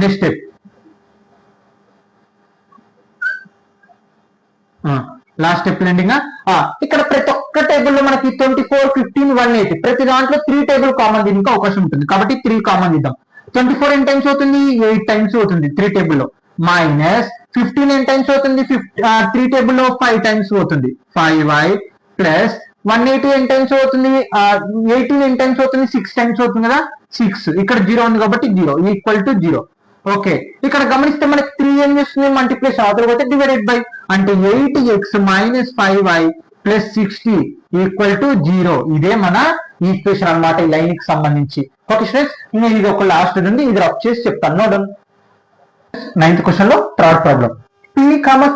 next step last step ending. ఇక్కడ ప్రతి ఒక్క టేబుల్ లో మనకి 24, 15, 180 ప్రతి దాంట్లో 3 టేబుల్ కామన్ దీనికి అవకాశం ఉంటుంది కాబట్టి 3 కామన్ ఇద్దాం. 24 ఎన్ని టైమ్స్ అవుతుంది? 8 టైమ్స్ అవుతుంది 3 టేబుల్ లో. మైనస్ 15 ఎన్ని టైమ్స్ అవుతుంది? 3 టేబుల్ లో 5 టైమ్స్ అవుతుంది 5y ప్లస్ 180 ఎన్ని టైమ్స్ అవుతుంది? 18 ఎన్ని టైమ్స్ అవుతుంది? 6 టైమ్స్ అవుతుంది కదా 6. ఇక్కడ 0 ఉంది కాబట్టి 0 ఈక్వల్ టు 0. ఓకే, ఇక్కడ గమనిస్తే మనకి 3 ఏం చేస్తుంది? మల్టిప్లికేషన్ అవతల పోతే డివైడెడ్ బై అంటే 8x minus 5y plus 60 equal to 0. ఇదే మన ఈక్వేషన్ అన్నమాట ఈ లైన్ కి సంబంధించి. ఓకే స్టూడెంట్స్, నేను ఇది ఒక లాస్ట్ ఉంది, ఇది రఫ్ చేసి చెప్తాను నోడం. 9th క్వశ్చన్ లో third problem. P,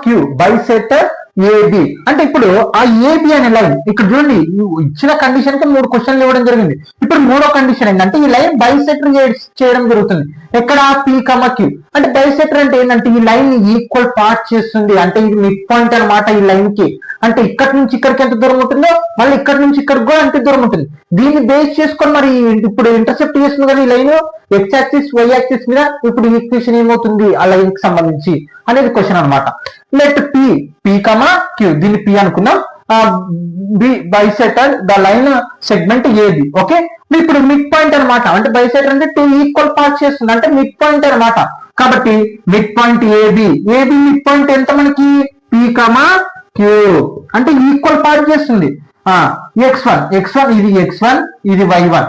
Q bisector AB అంటే ఇప్పుడు ఆ AB అనే లైన్ ఇక్కడ చూడండి ఇచ్చిన కండిషన్ కి 3 క్వశ్చన్లు ఇవ్వడం జరిగింది. ఇప్పుడు మూడో కండిషన్ ఏంటంటే ఈ లైన్ బైసెక్టర్ చేయడం జరుగుతుంది. ఎక్కడ? P, Q అంటే బైసెక్టర్ అంటే ఏంటంటే ఈ లైన్ ఈక్వల్ పార్ట్ చేస్తుంది. అంటే ఇది మిడ్ పాయింట్ అన్నమాట ఈ లైన్ కి. అంటే ఇక్కడ నుంచి ఇక్కడికి ఎంత దూరం ఉంటుందో మళ్ళీ ఇక్కడ నుంచి ఇక్కడికి కూడా అంత దూరం ఉంటుంది. దీన్ని బేస్ చేసుకొని మరి ఇప్పుడు ఇంటర్సెప్ట్ చేస్తుంది కదా ఈ line x axis y axis మీద. ఇప్పుడు ఈక్వేషన్ ఏమవుతుంది ఆ లైన్ కి సంబంధించి అనేది క్వశ్చన్ అన్నమాట. లెట్ P, Q దీన్ని P అనుకుందాం. Be bisector the line segment AB. Okay, ఇప్పుడు మిడ్ పాయింట్ అన్నమాట. అంటే బైసెక్టర్ అంటే 2 ఈక్వల్ పార్ట్స్ చేస్తుంది అంటే మిడ్ పాయింట్ అన్నమాట. కాబట్టి mid point AB mid point ఎంత మనకి? P, Q అంటే ఈక్వల్ పార్ట్ చేస్తుంది. x1 ఇది x1 ఇది y1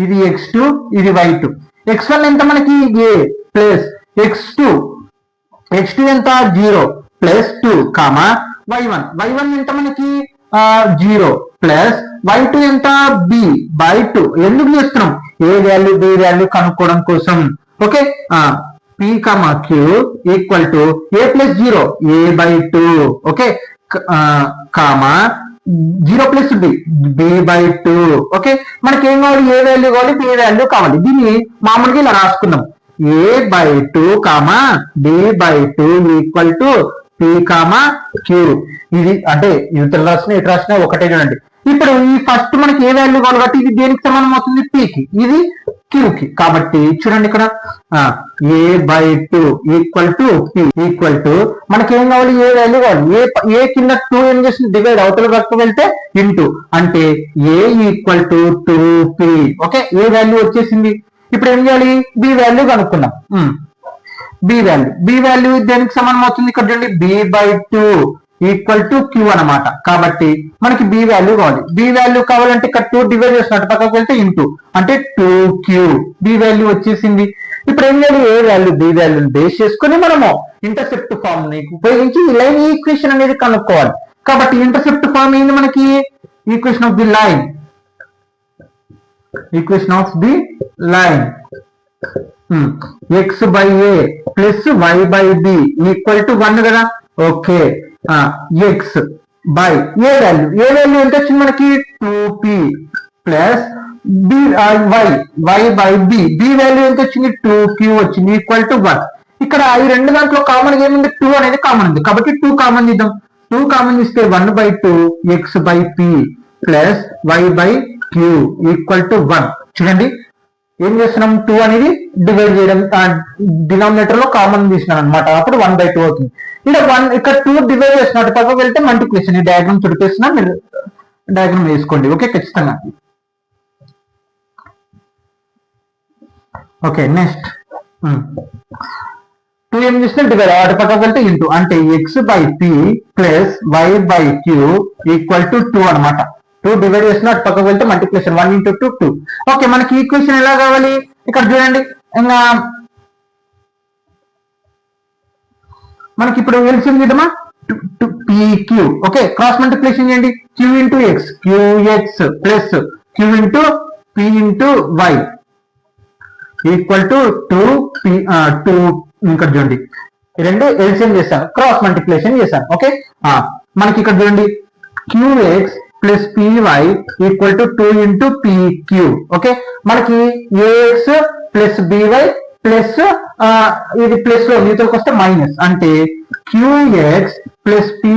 ఇది x2 ఇది y2. x1 ఎంత మనకి? A ప్లస్ x2 ఎంత? 0 ప్లస్ 2 y1 ఎంత మనకి? 0 ప్లస్ y2 ఎంత? b by 2. ఎందుకు చేస్తున్నాం? ఏ వాల్యూ బి వాల్యూ కనుక్కోవడం కోసం. Okay, P, Q equal to a plus 0 a by 2. Okay, 0 plus b by 2. Okay, మనకి ఏం కావాలి? ఏ వాల్యూ కావాలి? b వాల్యూ కావాలి. దీన్ని మామూలుగా ఇలా రాసుకుందాం. a by 2 b by 2 equal to P, Q. ఇది అంటే యువతలు రాసిన ఇటు రాసిన ఒకటే చూడండి. ఇప్పుడు ఈ ఫస్ట్ మనకి ఏ వాల్యూ కావాలి కాబట్టి ఇది దేనికి సమానం అవుతుంది? P కి, ఇది Q కి. కాబట్టి చూడండి ఇక్కడ a by 2 equal to P equal to మనకి ఏం కావాలి? ఏ వాల్యూ కావాలి. ఏ కింద 2 ఏం చేస్తుంది? డివైడ్ అవతల వరకు వెళ్తే ఇంటూ అంటే a equal to 2P. Okay, A value వచ్చేసింది. ఇప్పుడు ఏం చేయాలి? బి వాల్యూ కనుక్కుందాం. బి వాల్యూ దేనికి సమానం అవుతుంది? ఇక్కడ చూడండి b by 2 equal to Q అనమాట. కాబట్టి మనకి బి వాల్యూ కావాలి. బి వాల్యూ కావాలంటే ఇక్కడ 2 డివైడ్ చేసినట్టు పక్కకు వెళ్తే ఇంటూ అంటే 2Q. బి వాల్యూ వచ్చేసింది. ఇప్పుడు ఏం చేయాలి? ఏ వాల్యూ బి వాల్యూని బేస్ చేసుకుని మనము ఇంటర్సెప్ట్ ఫార్మ్ ని ఉపయోగించి ఈ లైన్ ఈక్వేషన్ అనేది కనుక్కోవాలి. కాబట్టి ఇంటర్సెప్ట్ ఫార్మ్ ఏంది మనకి? Equation of the line x by a plus y by b equal to 1 కదా. Okay, x by A value ఎంత వచ్చింది మనకి? 2P plus b y by b value ఎంత వచ్చింది? 2Q వచ్చింది ఈక్వల్ టు 1. ఇక్కడ ఈ రెండు దాంట్లో కామన్ ఏముంది? 2 అనేది కామన్ ఉంది కాబట్టి 2 కామన్ ఇద్దాం. 2 కామన్ ఇస్తే 1 by 2 x by p plus y by q equal to 1. చూడండి ఏం చేస్తున్నాం? 2 అనేది డివైడ్ చేయడం డినామినేటర్ లో కామన్ తీసినాం అనమాట. అప్పుడు 1 బై 2 అవుతుంది. ఇక్కడ 2 డివైడ్ చేసినట్టు పక్కకు వెళ్తే మల్టిప్లికేషన్. ఈ డయాగ్రామ్ చుడిపేస్తున్నా, మీరు డయాగ్రామ్ వేసుకోండి. ఓకే, ఖచ్చితంగా. ఓకే, నెక్స్ట్ 2 ఏం చేసిన డివైడ్ అటు పక్కకు వెళ్తే ఇంటూ అంటే x by p plus y by q equal to 2 అనమాట. 2 డివైడ్ చేసిన అటు పక్కకు వెళ్తే మల్టిప్లికేషన్ 1 ఇంటూ 2 2. ఓకే, మనకి ఈక్వేషన్ ఎలా కావాలి? ఇక్కడ చూడండి ఇంకా మనకి ఇప్పుడు ఎల్సిఎం చేద్దామా? PQ. ఓకే, క్రాస్ మల్టిప్లికేషన్ చేయండి. Q into x QX plus Q into P into y equal to 2 ఇక్కడ చూడండి ఈ రెండు ఎల్సిఎం చేశాను, క్రాస్ మల్టిప్లికేషన్ చేశాను. ఓకే, మనకి ఇక్కడ చూడండి QX plus py equal to 2 into pq. Okay, మనకి ax ప్లస్ by ప్లస్ ఇది ప్లస్ లో మీతోకి వస్తే మైనస్ అంటే qx plus py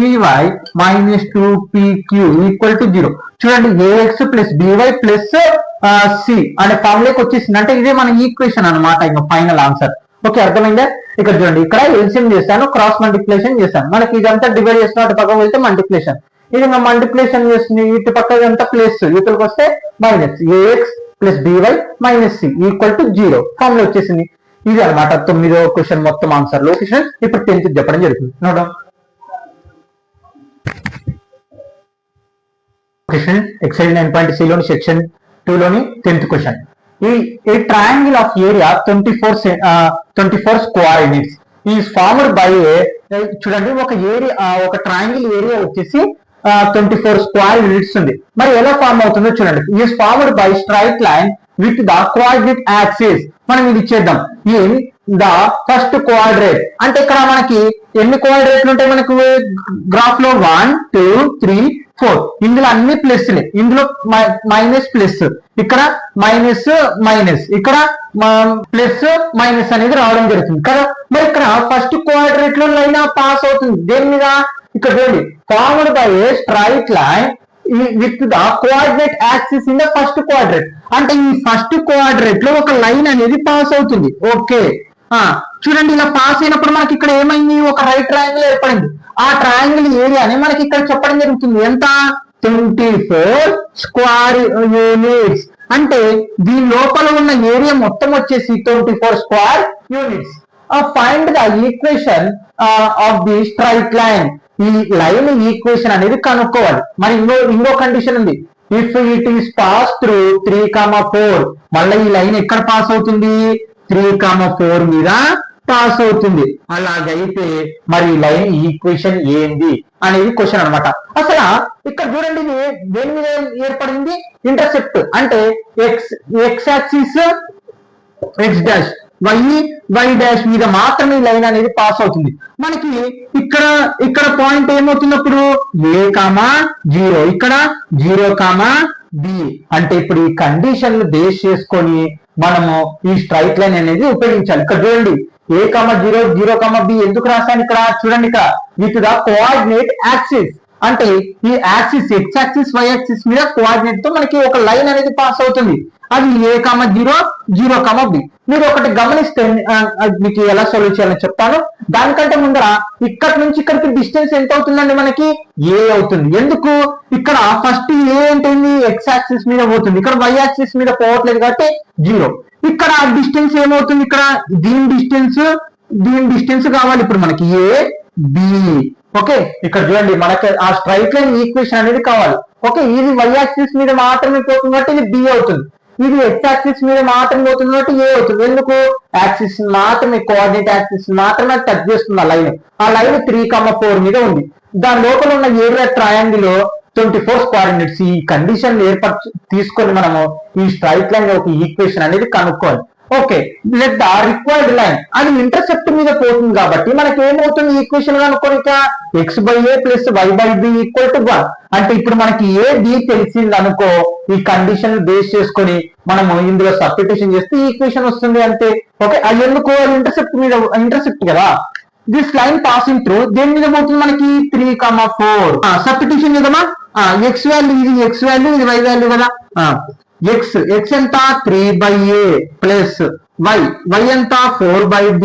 minus 2pq equal to 0. చూడండి ax plus by plus c అనే ఫార్ములాకి వచ్చేసింది. అంటే ఇదే మన ఈక్వేషన్ అనమాట. ఇంకా ఫైనల్ ఆన్సర్. ఓకే, అర్థమైందా? ఇక్కడ చూడండి, ఇక్కడ ఎల్సిఎం చేశాను, క్రాస్ మల్టిప్లికేషన్ చేశాను. మనకి ఇదంతా డివైడ్ చేసిన అటు పక్కకు వెళ్తే మల్టిప్లికేషన్, ఇది మల్టిప్లికేషన్ చేస్తుంది, ఇటు పక్క ఇదంతా ప్లస్, ఇటుకి వస్తే minus, a x plus b y minus C equal to 0 formula వచ్చేసింది. ఇది అనమాట 9వ క్వశ్చన్ మొత్తం ఆన్సర్ లొకేషన్. ఇప్పుడు 10th చెప్పడం జరుగుతుంది. నోట్ క్వశ్చన్ ఎక్సైజ్ 9.c లోని సెక్షన్ 2 లోని 10th క్వశ్చన్. ఈ triangle of area 24 square units is formed by చూడండి, ఒక ట్రయాంగిల్ ఏరియా వచ్చేసి 24 స్క్వేర్ యూనిట్స్ ఉంది. మరి ఎలా ఫార్మ్ అవుతుందో చూడండి. Is formed by straight line with the coordinate axis. మనం ఇది ఇచ్చేద్దాం, ఇన్ ద ఫస్ట్ కోఆర్డినేట్. అంటే ఇక్కడ మనకి ఎన్ని కోఆర్డినేట్లు ఉంటాయి మనకు గ్రాఫ్ లో? 1 2 3 4. ఇందులో అన్ని ప్లస్లే, ఇందులో మైనస్ ప్లస్, ఇక్కడ మైనస్ మైనస్, ఇక్కడ ప్లస్ మైనస్ అనేది రావడం జరుగుతుంది కదా. మరి ఇక్కడ ఫస్ట్ కోఆర్డినేట్ లో లైన్ పాస్ అవుతుంది దేని మీద? ఇక్కడ చూడండి, formed by a straight line with the coordinate axis in the first coordinate. అంటే ఈ ఫస్ట్ కోఆర్డినేట్ లో ఒక లైన్ అనేది పాస్ అవుతుంది. ఓకే, చూడండి, ఇలా పాస్ అయినప్పుడు మనకి ఇక్కడ ఏమైంది? ఒక రైట్ ట్రయాంగిల్ ఏర్పడింది. ఆ ట్రయాంగిల్ ఏరియాని మనకి ఇక్కడ చెప్పడం జరుగుతుంది. ఎంత? 24 స్క్వేర్ యూనిట్స్. అంటే దీని లోపల ఉన్న ఏరియా మొత్తం వచ్చేసి 24 square units. Find the equation of the straight line. ఈ లైన్ ఈక్వేషన్ అనేది కనుక్కోవాలి. మరి ఇంకో కండిషన్ ఉంది, if it is pass through 3,4. మళ్ళీ ఈ లైన్ ఎక్కడ పాస్ అవుతుంది? 3,4 మీద పాస్ అవుతుంది. అలాగైతే మరి లైన్ ఈక్వేషన్ ఏంది అనేది క్వశ్చన్ అనమాట. అసలు ఇక్కడ చూడండి, ఇది దేని మీద ఏర్పడింది? ఇంటర్సెప్ట్. అంటే X axis X dash, Y dash మీద మాత్రమే లైన్ అనేది పాస్ అవుతుంది. మనకి ఇక్కడ పాయింట్ ఏమవుతున్నప్పుడు A,0, ఇక్కడ 0,B. అంటే ఇప్పుడు ఈ కండిషన్ బేస్ చేసుకొని మనము ఈ స్ట్రైట్ లైన్ అనేది ఉపయోగించాలి. ఇక్కడ చూడండి, A,0, 0,B ఎందుకు రాశాను ఇక్కడ? చూడండి, ఇక్కడ విత్ ద కోఆర్డినేట్ యాక్సిస్. అంటే ఈ axis X axis Y axis మీద కోఆర్డినేట్ తో మనకి ఒక లైన్ అనేది పాస్ అవుతుంది. అది A,0, 0,B. మీరు ఒకటి గమనిస్తే మీకు ఎలా సాల్వ్ చేయాలని చెప్తాను. దానికంటే ముందర ఇక్కడ నుంచి ఇక్కడికి డిస్టెన్స్ ఎంత అవుతుందండి? మనకి A అవుతుంది. ఎందుకు? ఇక్కడ ఫస్ట్ A అంటే ఎక్స్ యాక్సిస్ మీద పోతుంది, ఇక్కడ వై యాక్సిస్ మీద పోవట్లేదు కాబట్టి 0. ఇక్కడ డిస్టెన్స్ ఏమవుతుంది? ఇక్కడ దీని డిస్టెన్స్ కావాలి ఇప్పుడు మనకి AB. ఓకే, ఇక్కడ చూడండి, మనకి ఆ స్ట్రైట్ లైన్ ఈక్వేషన్ అనేది కావాలి. ఓకే, ఇది వై యాక్సిస్ మీద మాత్రమే పోతుంది కాబట్టి ఇది B అవుతుంది. ఇది ఎక్స్ యాక్సిస్ మీద మాత్రమే పోతుంది కాబట్టి A అవుతుంది. ఎందుకు? యాక్సిస్ మాత్రమే, కోఆర్డినేట్ యాక్సిస్ మాత్రమే టచ్ చేస్తుంది ఆ లైన్. ఆ లైన్ 3,4 మీద ఉంది. దాని లోపల ఉన్న ఏరియా ట్రయాంగిల్ 24 స్క్వేర్ యూనిట్స్. ఈ కండిషన్ తీసుకొని మనము ఈ స్ట్రైట్ లైన్ ఒక ఈక్వేషన్ అనేది కనుక్కోవాలి. Okay, let the required line. అది ఇంటర్సెప్ట్ మీద పోతుంది కాబట్టి మనకి ఏమవుతుంది? ఈక్వేషన్ కనుక్కోనిక x/a plus y/b equal to 1. అంటే ఇప్పుడు మనకి AB తెలిసింది అనుకో, ఈ కండిషన్ బేస్ చేసుకొని మనము ఇందులో సబ్స్టిట్యూషన్ చేస్తే ఈక్వేషన్ వస్తుంది అంతే. ఓకే, అది ఎందుకు? ఇంటర్సెప్ట్ కదా. దిస్ లైన్ పాసింగ్ త్రూ దేని మీద పోతుంది? మనకి 3,4. సబ్స్టిట్యూషన్ చేద్దామా? ఎక్స్ వాల్యూ, ఇది ఎక్స్ వాల్యూ, ఇది వై వాల్యూ కదా. ఎక్స్ ఎంత? 3/a ప్లస్ వై ఎంత? 4/b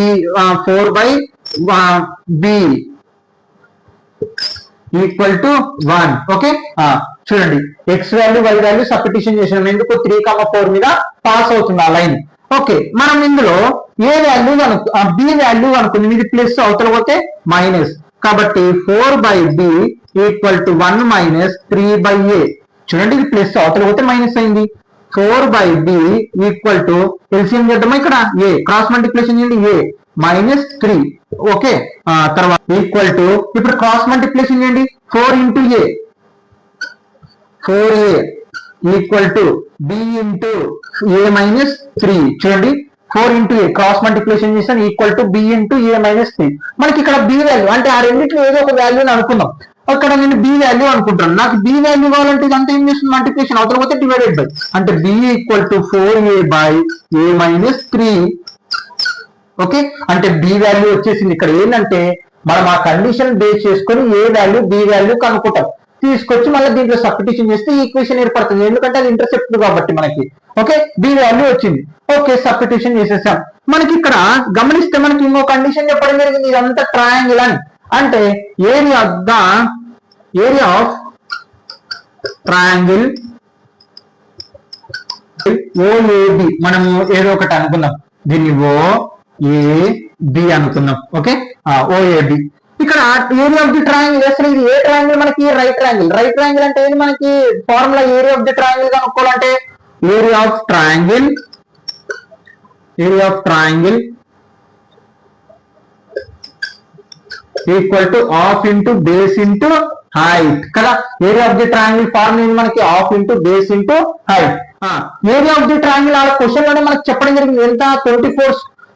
equal to 1. ఓకే, చూడండి, X value Y value substitution చేసినాం. ఎందుకు? 3,4 మీద పాస్ అవుతుంది ఆ లైన్. ఓకే, మనం ఇందులో ఏ వాల్యూ బి వాల్యూ అనుకుంది, ఇది ప్లస్ అవతల పోతే మైనస్, కాబట్టి 4/b equal to 1 minus 3/a. చూడండి, ఇది ప్లస్ అవతల పోతే మైనస్ అయింది. 4/b ఈక్వల్ టు ఎల్సిఎం చేద్దామా? ఇక్కడ a క్రాస్ మల్టిప్లికేషన్ చేయండి, a మైనస్ 3. ఓకే, తర్వాత ఈక్వల్ టు ఇప్పుడు క్రాస్ మల్టిప్లికేషన్ చేయండి, 4 into a, 4a equal to b into a minus 3. చూడండి, 4 ఇంటూ a క్రాస్ మల్టిప్లికేషన్ చేస్తాను equal to b into a minus 3. మనకి ఇక్కడ b వాల్యూ అంటే ఆ రెండింటిలో ఏదో ఒక వాల్యూని అనుకుందాం. అక్కడ నేను b వాల్యూ అనుకుంటాను. నాకు b వాల్యూ కావాలంటే ఇదంతా ఏం చేస్తుంది? మల్టిప్లికేషన్ అవతల పోతే డివైడెడ్ బై, అంటే b equal to 4a by a minus 3. Okay, అంటే b వాల్యూ వచ్చేసింది. ఇక్కడ ఏంటంటే మనం ఆ కండిషన్ బేస్ చేసుకొని a వాల్యూ b వాల్యూ కనుక్కుంటాం. తీసుకొచ్చి మళ్ళీ దీంట్లో సబ్స్టిట్యూషన్ చేస్తే ఈ ఈక్వేషన్ ఏర్పడుతుంది, ఎందుకంటే అది ఇంటర్సెప్ట్ కాబట్టి మనకి. ఓకే, బి వాల్యూ వచ్చింది. ఓకే, సబ్స్టిట్యూషన్ చేసేసాం. మనకి ఇక్కడ గమనిస్తే మనకి ఇంకో కండిషన్ చెప్పడం జరిగింది, ఇదంతా ట్రయాంగిల్ అని. అంటే ఏరియా ఆఫ్ ట్రయాంగిల్ ఓఏబి, మనము ఏదో ఒకటి అనుకుందాం, దీన్ని ఓఏబి అనుకుందాం. Okay, O A B. ఇక్కడ ఏరియా ఆఫ్ ది ట్రయాంగిల్, అసలు ఇది ఏ ట్రయాంగిల్ మనకి? Right triangle. రైట్ ట్రయాంగిల్ అంటే ఏంటి? మనకి formula area of the triangle కనుక్కోవాలంటే area of triangle equal to half into base into height కదా. Area of the triangle formula మనకి half into base into height. Area of the triangle ఆ క్వశ్చన్ లోనే మనకి చెప్పడం జరిగింది, ఎంత?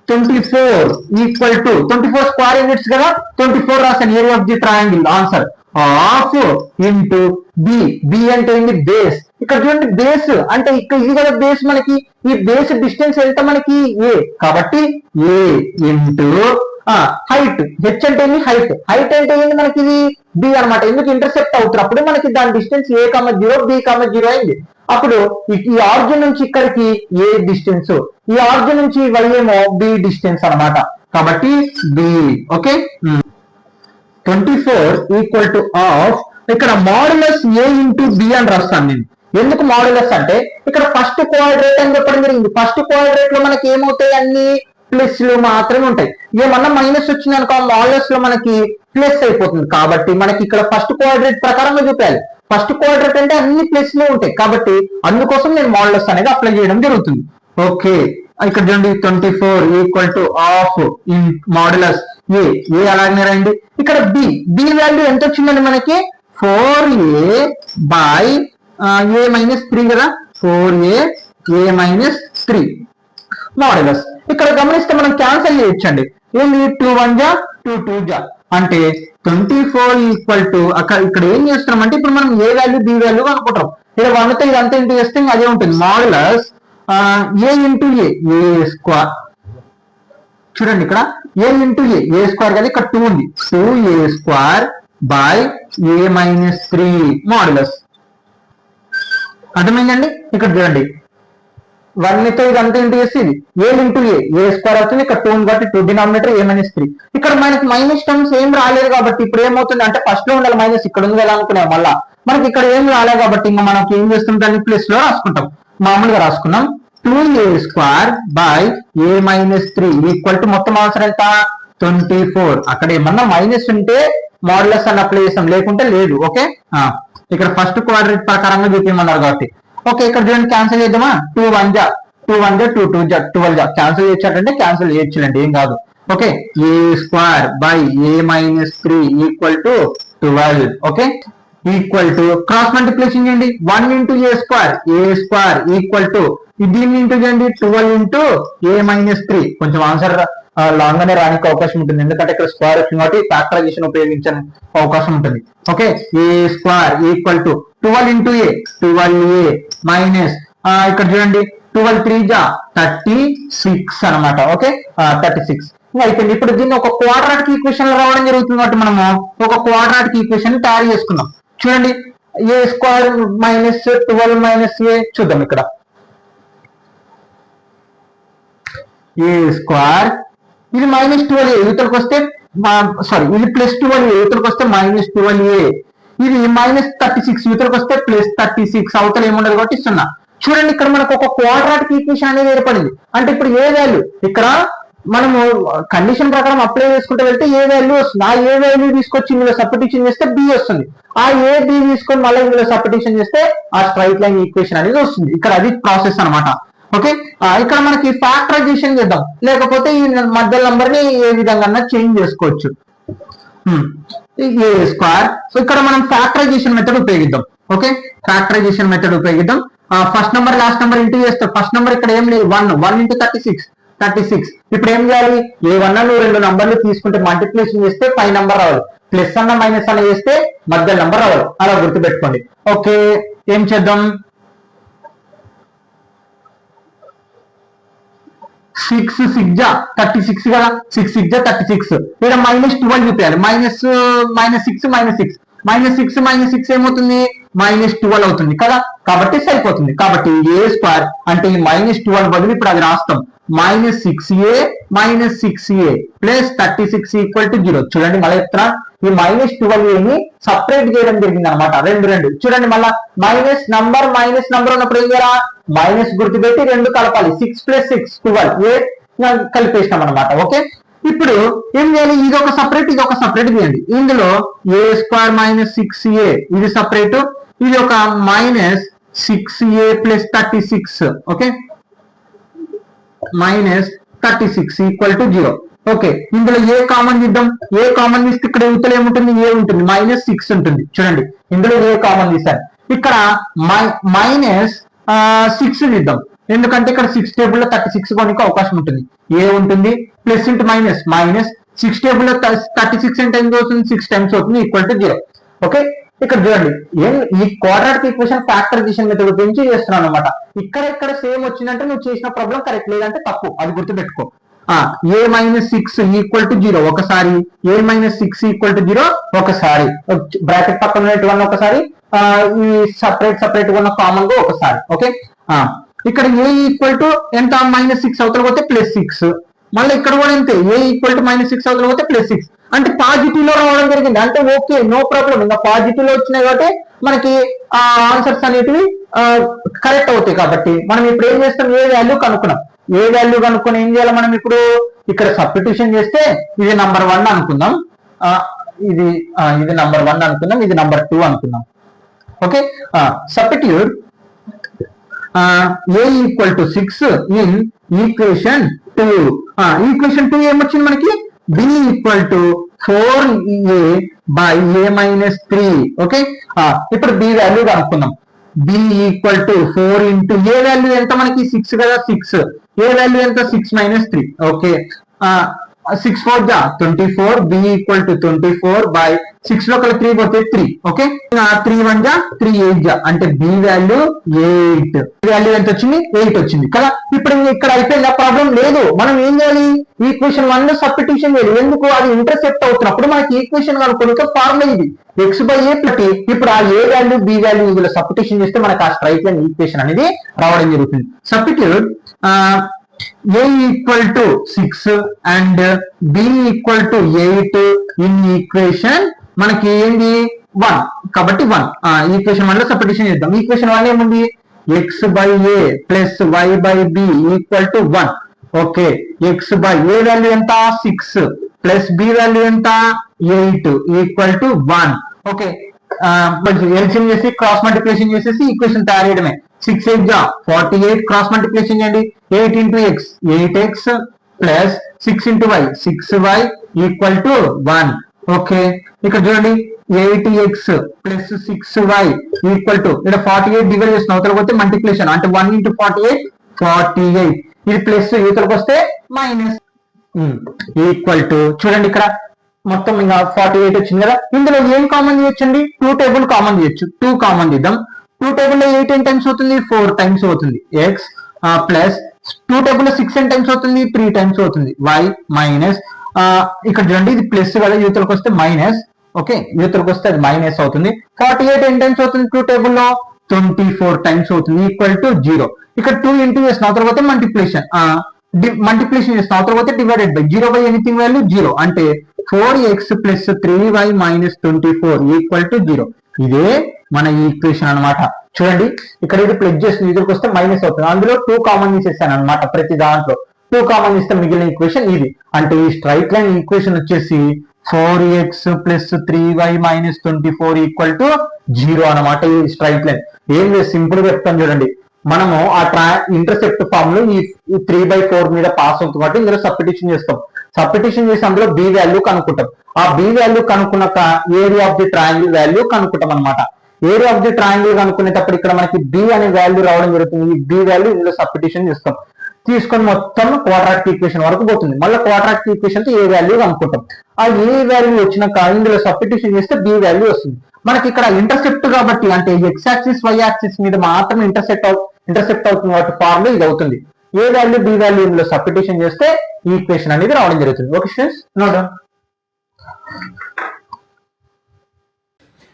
24 ఈక్వల్ టు 24 స్క్వేర్ యూనిట్స్ కదా, 24 రాసాను. Area of the triangle answer half into B. B అంటే ఏంటి? బేస్. ఇక్కడ చూడండి, బేస్ అంటే ఇక్కడ ఇది కదా బేస్. మనకి ఈ బేస్ డిస్టెన్స్ ఎంత? మనకి ఏ, కాబట్టి ఏ ఇంటూ హైట్. హెచ్ అంటే ఏంటి? హైట్. హైట్ అంటే ఏంటి? మనకి ఇది బి అనమాట. ఎందుకు? ఇంటర్సెప్ట్ అవుతున్నప్పుడు మనకి దాని డిస్టెన్స్ A,0 B,0 అయింది. అప్పుడు ఈ ఆరిజిన్ నుంచి ఇక్కడికి ఏ డిస్టెన్స్, ఈ ఆరిజిన్ నుంచి వై ఏమో బి డిస్టెన్స్ అనమాట, కాబట్టి b. Okay, 24 equal to half. ఇక్కడ మాడ్యులస్ ఏ ఇంటూ బి అని రాస్తాను నేను. ఎందుకు మాడ్యులస్ అంటే ఇక్కడ ఫస్ట్ క్వాడ్రేట్ అని చెప్పడం జరిగింది. ఫస్ట్ క్వాడ్రేట్ లో మనకి ఏమవుతాయి? అన్ని ప్లస్ లు మాత్రమే ఉంటాయి. ఏమన్నా మైనస్ వచ్చింది అనుకో, మాడ్యులస్ లో మనకి ప్లస్ అయిపోతుంది. కాబట్టి మనకి ఇక్కడ ఫస్ట్ క్వాడ్రేట్ ప్రకారంగా చూపాలి. ఫస్ట్ క్వాడ్రేట్ అంటే అన్ని ప్లస్ లో ఉంటాయి, కాబట్టి అందుకోసం నేను మాడ్యులస్ అనేది అప్లై చేయడం జరుగుతుంది. ఓకే, ఇక్కడ చూడండి, 24 equal to half in modulus A. A అలాగే రండి. ఇక్కడ బి. బి వాల్యూ ఎంత వచ్చిందండి మనకి? 4a బై a-3 కదా, 4a-3 మాడ్యులస్. ఇక్కడ గమనిస్తే మనం క్యాన్సిల్ చేయొచ్చండి. ఏంటి? 2 1 జా 2 2 జా అంటే 24 ఈక్వల్ టు ఇక్కడ ఏం చేస్తున్నాం అంటే ఇప్పుడు మనం ఏ వాల్యూ బి వాల్యూ అనుకుంటాం. ఇక్కడ 1 తో ఇదంతా ఇంటూ చేస్తే అదే ఉంటుంది. Modulus a into A square. చూడండి, ఇక్కడ ఏ ఇంటూ ఏ స్క్వేర్ కదా, ఇక్కడ 2 ఉంది. 2a square by a-3 modulus. అర్థమైందండి? ఇక్కడ చూడండి, 1 తో ఇదంతా ఇంటూ చేసి ఇది ఏ ఇంటూ ఏ స్క్వేర్ అవుతుంది. ఇక్కడ 2 కాబట్టి 2 డినామినేటర్ a-3. ఇక్కడ మనకి మైనస్ టర్మ్స్ ఏం రాలేదు కాబట్టి ఇప్పుడు ఏమవుతుంది అంటే ఫస్ట్ లో ఉండాలి మైనస్, ఇక్కడ ఉంది కదా అనుకున్నాం. మళ్ళా మనకి ఇక్కడ ఏం రాలేదు కాబట్టి ఇంకా మనకి ఏం చేస్తాం, దాన్ని ప్లస్ లో రాసుకుంటాం. మామూలుగా రాసుకున్నాం. 2a square by a-3 equal to మొత్తం ఆన్సర్ ఎంత? 24. అక్కడ ఏమన్నా మైనస్ ఉంటే మాడ్యులస్ అని అప్లై చేస్తాం, లేకుంటే లేదు. ఓకే, ఇక్కడ ఫస్ట్ క్వాడ్రేట్ ప్రకారంగా చూపించమన్నారు కాబట్టి. ఓకే, ఇక్కడ చూడండి, క్యాన్సిల్ చేద్దామా? 2 1 జా 2 1 జా 2 2 జా 12 జా. క్యాన్సిల్ చేసేటంటే క్యాన్సిల్ చేయొచ్చులేండి, ఏం కాదు. Okay, A square by a-3 equal to 12. Okay, equal to cross multiplication చేయండి. 1 into A square equal to దీన్ని ఇంటూ చేయండి 12 ఇంటూ a-3. కొంచెం ఆన్సర్ లాంగ్ గానే రానికి అవకాశం ఉంటుంది, ఎందుకంటే ఇక్కడ స్క్వేర్ వచ్చింది కాబట్టి ఫ్యాక్టరైజేషన్ ఉపయోగించే అవకాశం ఉంటుంది. Okay, A square equal to 12 into A 12a minus ఇక్కడ చూడండి 12 3 జా 36 అనమాట. ఓకే, 36 అయిపోయింది. ఇప్పుడు దీన్ని ఒక క్వాడ్రాటిక్ ఈక్వేషన్ లో రావడం జరుగుతుంది కాబట్టి మనము ఒక క్వాడ్రాటిక్ ఈక్వేషన్ తయారు చేసుకుందాం. చూడండి, ఏ స్క్వేర్ మైనస్ 12 మైనస్ ఏ చూద్దాం. ఇక్కడ ఏ స్క్వేర్ ఇది -12a యువతలకు వస్తే సారీ ఇది +12a యువతలకు వస్తే -12a, ఇది -36 యువతలకు వస్తే +36. అవతల ఏముండదు కాబట్టి ఇస్తున్నా. చూడండి, ఇక్కడ మనకు ఒక క్వాడ్రాటిక్ ఈక్వేషన్ అనేది ఏర్పడింది. అంటే ఇప్పుడు ఏ వాల్యూ ఇక్కడ మనము కండిషన్ ప్రకారం అప్లై చేసుకుంటూ వెళ్తే ఏ వాల్యూ వస్తుంది, ఆ ఏ వాల్యూ తీసుకొచ్చి ఇందులో సబ్స్టిట్యూషన్ చేస్తే బి వస్తుంది. ఆ ఏ బి తీసుకొని మళ్ళీ ఇందులో సబ్స్టిట్యూషన్ చేస్తే ఆ స్ట్రైట్ లైన్ ఈక్వేషన్ అనేది వస్తుంది. ఇక్కడ అది ప్రాసెస్ అనమాట. ఓకే, ఇక్కడ మనకి ఫ్యాక్టరైజేషన్ చేద్దాం, లేకపోతే ఈ మధ్య నంబర్ ని ఏ విధంగా చేంజ్ చేసుకోవచ్చు. ఏ స్క్వేర్. సో ఇక్కడ మనం ఫ్యాక్టరైజేషన్ మెథడ్ ఉపయోగిద్దాం. ఓకే, ఫ్యాక్టరైజేషన్ మెథడ్ ఉపయోగిద్దాం. First number last number into చేస్తాం. ఫస్ట్ నెంబర్ ఇక్కడ ఏం లేదు, 1 ఇంటూ 36. ఇప్పుడు ఏం చేయాలి? ఏమన్నా నువ్వు 2 నంబర్లు తీసుకుంటే మల్టిప్లికేషన్ చేస్తే పై నెంబర్ రావాలి, ప్లస్ అన్న మైనస్ అన్న చేస్తే మధ్య నెంబర్ రావాలి. అలా గుర్తుపెట్టుకోండి. ఓకే, ఏం చేద్దాం? 6 6 జా 36 కదా, 6 6 జా 36. ఇక్కడ -12 చూపించాలి. -6 -6 -6 ఏమవుతుంది -12 అవుతుంది కదా, కాబట్టి సరిపోతుంది. కాబట్టి ఏ స్క్వేర్ అంటే ఈ -12 బదులు ఇప్పుడు అది రాస్తాం -6a ప్లస్ 36 = 0. చూడండి మళ్ళీ చెప్తున్నా, ఈ -12a ని సపరేట్ చేయడం జరిగింది అనమాట. రెండు చూడండి, మళ్ళా మైనస్ నంబర్ ఉన్నప్పుడు ఏం చేయాలా, మైనస్ గుర్తుపెట్టి 2 కలపాలి. 6 + 6 12 కలిపేసినాం అనమాట. ఓకే, ఇప్పుడు ఏం చేయాలి, ఇది ఒక సపరేట్ తీయండి. ఇందులో a² - 6a ఇది సపరేట్, ఇది ఒక -6a + 36. ఓకే, -36 = 0. ఓకే, ఇందులో ఏ కామన్ తీద్దాం, ఏ కామన్ తీస్తే ఇక్కడ యువతలు ఏముంటుంది, ఏ ఉంటుంది, -6 ఉంటుంది. చూడండి ఇందులో ఏ కామన్ తీసాను, ఇక్కడ -6 తీద్దాం, ఎందుకంటే ఇక్కడ 6 టేబుల్ లో 36 కొనికి అవకాశం ఉంటుంది. ఏ ఉంటుంది ప్లస్ ఇంటూ మైనస్ 6 టేబుల్ లో 36 అంటే ఎంత అవుతుంది, 6 టైమ్స్ అవుతుంది =0. ఓకే, ఇక్కడ చూడండి ఈ క్వాడ్రాటిక్ ఈక్వేషన్ ఫ్యాక్టరైజేషన్ మెథడ్ గురించి చేస్తున్నాను అనమాట. ఇక్కడ సేమ్ వచ్చిందంటే నువ్వు చేసిన ప్రాబ్లం కరెక్ట్, లేదంటే తప్పు, అది గుర్తుపెట్టుకో. a - 6 = 0 ఒకసారి, a - 6 = 0 ఒకసారి, బ్రాకెట్ పక్కన ఉన్నటువంటి ఒకసారి, ఈ సపరేట్ ఉన్న కామన్ గా ఒకసారి. ఓకే, ఇక్కడ a = ఎంత -6 అవతల పోతే +6, మళ్ళీ ఇక్కడ కూడా అంతే, a = -6 అవతల పోతే +6, అంటే పాజిటివ్ లో రావడం జరిగింది. అంటే ఓకే, నో ప్రాబ్లం, ఇంకా పాజిటివ్ లో వచ్చినాయి కాబట్టి మనకి ఆన్సర్స్ అనేటివి కరెక్ట్ అవుతాయి. కాబట్టి మనం ఇప్పుడు ఏం చేస్తాం, ఏ వాల్యూ కనుక్కున్నాం, ఏ వాల్యూ కనుక్కొని ఏం చేయాలి మనం ఇప్పుడు ఇక్కడ సబ్స్టిట్యూషన్ చేస్తే ఇది నంబర్ 1 అనుకుందాం, ఇది నంబర్ 1 అనుకుందాం, ఇది నంబర్ 2 అనుకుందాం. Okay, substitute a = 6 in equation 2. Equation 2 ఏమొచ్చింది మనకి, b = 4a - 3. ఓకే, ఇప్పుడు b వాల్యూ కనుక్కుందాం. b = 4 ఇంటూ ఏ వాల్యూ ఎంత మనకి 6 కదా, 6 ఏ వాల్యూ ఎంత 6 - 3. ఓకే, 6 4 జా 24, b = 24/6 లో 3 పోతే 3. ఓకే, 3 1 జా 3 8 జా అంటే b వాల్యూ 8. వాల్యూ ఎంత వచ్చింది, 8 వచ్చింది కదా. ఇప్పుడు ఇక్కడ అయిపోయిందా, ప్రాబ్లం లేదు. మనం ఏం చేయాలి, ఈక్వేషన్ 1 లో సబ్స్టిట్యూషన్ చేయాలి. ఎందుకు, అది ఇంటర్సెప్ట్ అవుతున్నప్పుడు మనకి ఈక్వేషన్ కనుక్కోవడానికి ఫార్ములా ఇది x/a పెట్టి, ఇప్పుడు ఆ a వాల్యూ b వాల్యూ ఇందులో సబ్స్టిట్యూషన్ చేస్తే మనకి ఆ స్ట్రైట్ లైన్ ఈక్వేషన్ అనేది రావడం జరుగుతుంది. Substitute a = 6 and b = 8 in equation మనకి ఏంది 1, కాబట్టి 1 ఈక్వేషన్ 1 లో సబ్స్టిట్యూషన్ చేద్దాం. ఈక్వేషన్ 1 ఏముంది, x/a plus y/b = 1. Okay, x/a value ఎంత 6 ప్లస్ b వాల్యూ ఎంత 8 = 1. ఓకే, ఎల్సిఎం చేసి క్రాస్ మల్టిప్లికేషన్ చేసేసి ఈక్వేషన్ తయారు చేయడమే. 6 8 జా 48, క్రాస్ మల్టిప్లికేషన్ చేయండి, 8 × x 8x plus 6 × y 6y = 1. Okay, ఇక్కడ చూడండి 8x ప్లస్ 6y ఇక్కడ 48 డివైడ్ చేసిన అవతలకు వస్తే మల్టిప్లికేషన్ అంటే 1 × 48 48, ఇది ప్లస్ యువతలకు వస్తే మైనస్ చూడండి ఇక్కడ మొత్తం ఇంకా 48 వచ్చింది కదా. ఇందులో ఏం కామన్ చేయొచ్చండి, 2 టేబుల్ కామన్ చేయొచ్చు. 2 కామన్ తీద్దాం. 2 టేబుల్ లో 8 టైమ్స్ అవుతుంది, 4 టైమ్స్ అవుతుంది x ప్లస్ 2 టేబుల్ లో 6 టైమ్స్ అవుతుంది, 3 టైమ్స్ అవుతుంది y మైనస్ ఇక్కడ చూడండి ఇది ప్లస్ కదా, యువతలకు వస్తే మైనస్. ఓకే, యువతలకు వస్తే అది మైనస్ అవుతుంది. 48 ఎన్ని టైమ్స్ అవుతుంది 2 టేబుల్ లో 24 టైమ్స్ అవుతుంది =0. ఇక్కడ 2 ఇంటూ చేసిన తర్వాత మల్టిప్లికేషన్ చేసిన తర్వాత డివైడెడ్ బై 0/ఎనీథింగ్ వాల్యూ 0 అంటే 4x + 3y - 24 = 0. ఇదే మన ఈక్వేషన్ అన్నమాట. చూడండి ఇక్కడ ఇది ప్లస్ చేస్తుంది, ఇక్కడికి వస్తే మైనస్ అవుతుంది. అందులో 2 కామన్ తీసేసాను అనమాట. ప్రతి దాంట్లో 2 కామన్ ఇస్తే మిగిలిన ఈక్వేషన్ ఇది. అంటే ఈ స్ట్రైట్ లైన్ ఈక్వేషన్ వచ్చేసి 4x + 3y - 24 = 0 అనమాట. ఈ స్ట్రైట్ లైన్ ఏం లేదు, సింపుల్ గా చెప్తాను చూడండి. మనము ఆ ఇంటర్సెప్ట్ ఫార్మ్ లో ఈ 3/4 మీద పాస్ అవుతుంది కాబట్టి ఇందులో సబ్స్టిట్యూషన్ చేస్తాం. సబ్స్టిట్యూషన్ చేసి అందులో b వాల్యూ కనుక్కుంటాం. ఆ b వాల్యూ కనుక్కున్నాక area of the triangle value కనుక్కుంటాం అనమాట. ఏరియా ఆఫ్ ది ట్రయాంగిల్ కనుక్కునేటప్పుడు ఇక్కడ మనకి b అనే వాల్యూ రావడం జరుగుతుంది. ఈ b వాల్యూ ఇందులో సబ్స్టిట్యూషన్ చేస్తాం. తీసుకొని మొత్తం క్వాడ్రాటిక్ ఈక్వేషన్ వరకు పోతుంది. మళ్ళీ క్వాడ్రాటిక్ ఈక్వేషన్ తో ఏ వాల్యూ కనుక్కుంటాం. ఆ ఏ వాల్యూ వచ్చినాక ఇందులో సబ్స్టిట్యూషన్ చేస్తే b వాల్యూ వస్తుంది. మనకి ఇక్కడ ఇంటర్సెప్ట్ కాబట్టి అంటే x యాక్సిస్ y యాక్సిస్ మీద మాత్రం ఇంటర్సెప్ట్ అవుతుంది కాబట్టి ఫార్ములా ఇది అవుతుంది. ఏ వాల్యూ b వాల్యూ ఇందులో సబ్స్టిట్యూషన్ చేస్తే ఈ ఈక్వేషన్ అనేది రావడం జరుగుతుంది. Okay students, note down.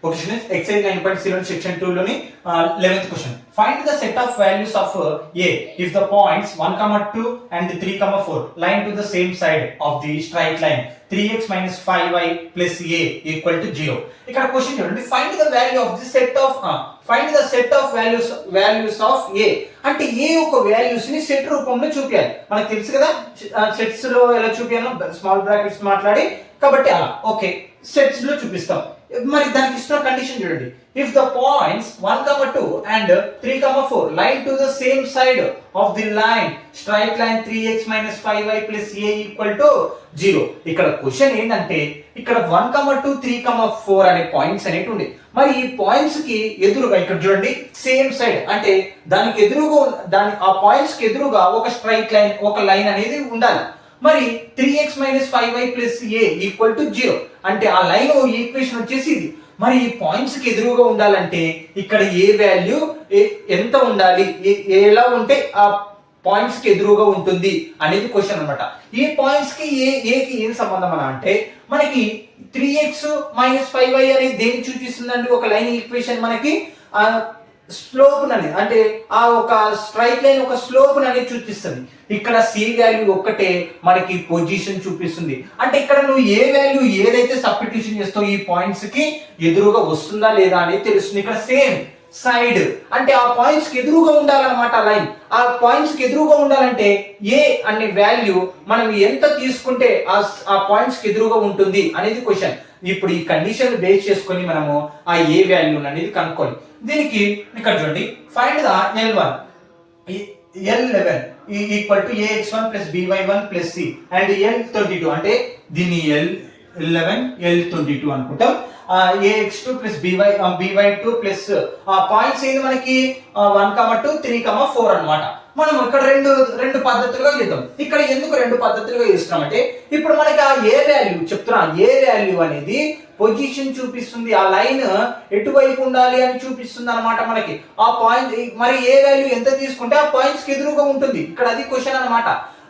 Question is exercise 9.0 section 2 లోని 11th question. Find the set of values of a if the points 1, 2 and 3, 4 line to the same side of the straight line 3x minus 5y plus a equal to 0. ఇక్కడ క్వశ్చన్ చూడండి, find the value of the set of values of a అంటే a యొక్క వాల్యూస్ ని సెట్ రూపంలో చూపించాలి. మనకు తెలుసు కదా సెట్స్ లో ఎలా చూపించాలో, స్మాల్ బ్రాకెట్స్ మాట్లాడి కాబట్టి అలా ఓకే సెట్స్ లో చూపిస్తాం. మరి దానికి ఇచ్చిన కండిషన్ చూడండి, if the points 1, 2 and 3, 4 line to the same side of the line straight line 3x minus 5y plus a equal to 0. ఇక్కడ క్వశ్చన్ ఏంటంటే ఇక్కడ 1, 2, 3, 4 అనే పాయింట్స్ అనేవి ఉంది. మరి ఈ పాయింట్స్ కి ఎదురుగా ఇక్కడ చూడండి సేమ్ సైడ్ అంటే దానికి ఎదురుగా ఆ పాయింట్స్ కి ఎదురుగా ఒక స్ట్రైట్ లైన్ ఒక లైన్ అనేది ఉండాలి. మరి 3x minus 5y plus a equal to 0 అంటే ఆ లైన్ ఈక్వేషన్ వచ్చేసి ఇది. మరి ఈ పాయింట్స్ కి ఎదురుగా ఉండాలంటే ఇక్కడ ఏ వాల్యూ ఎంత ఉండాలి, ఎలా ఉంటే ఆ పాయింట్స్ కి ఎదురుగా ఉంటుంది అనేది క్వశ్చన్ అన్నమాట. ఈ పాయింట్స్ కి ఏకి ఏం సంబంధం అన్న అంటే మనకి 3x minus 5y అనేది దేన్ని సూచిస్తుందండి, ఒక లైన్ ఈక్వేషన్ మనకి స్లోప్ అనేది అంటే ఆ ఒక స్ట్రైట్ లైన్ ఒక స్లోప్ అనేది చూపిస్తుంది. ఇక్కడ సి వాల్యూ ఒక్కటే మనకి పొజిషన్ చూపిస్తుంది. అంటే ఇక్కడ నువ్వు ఏ వాల్యూ ఏదైతే సబ్స్టిట్యూషన్ చేస్తావు ఈ పాయింట్స్ కి ఎదురుగా వస్తుందా లేదా అనేది తెలుస్తుంది. ఇక్కడ సేమ్ సైడ్ అంటే ఆ పాయింట్స్ కి ఎదురుగా ఉండాలన్నమాట లైన్. ఆ పాయింట్స్ కి ఎదురుగా ఉండాలంటే ఏ అనే వాల్యూ మనం ఎంత తీసుకుంటే ఆ పాయింట్స్ కి ఎదురుగా ఉంటుంది అనేది క్వశ్చన్. ఇప్పుడు ఈ కండిషన్ బేస్ చేసుకొని మనము ఆ ఏ వాల్యూ అనేది కనుక్కోవాలి. దీనికి ఇక్కడ చూడండి, find the L11 equal to ax1 plus by1 plus c and L22 అంటే దీన్ని L11 L22 అనుకుంటాం. ax2 plus by2 plus points ఏంది మనకి 1, 2, 3, 4 అన్నమాట. మనం ఇక్కడ రెండు పద్ధతులుగా చేద్దాం. ఇక్కడ ఎందుకు రెండు పద్ధతులుగా చేస్తున్నామంటే ఇప్పుడు మనకి ఆ ఏ వాల్యూ చెప్తున్నా, ఏ వాల్యూ అనేది పొజిషన్ చూపిస్తుంది, ఆ లైన్ ఎటువైపు ఉండాలి అని చూపిస్తుంది అన్నమాట మనకి. ఆ పాయింట్ మరి ఏ వాల్యూ ఎంత తీసుకుంటే ఆ పాయింట్స్ కి ఎదురుగా ఉంటుంది, ఇక్కడ అది క్వశ్చన్ అన్నమాట.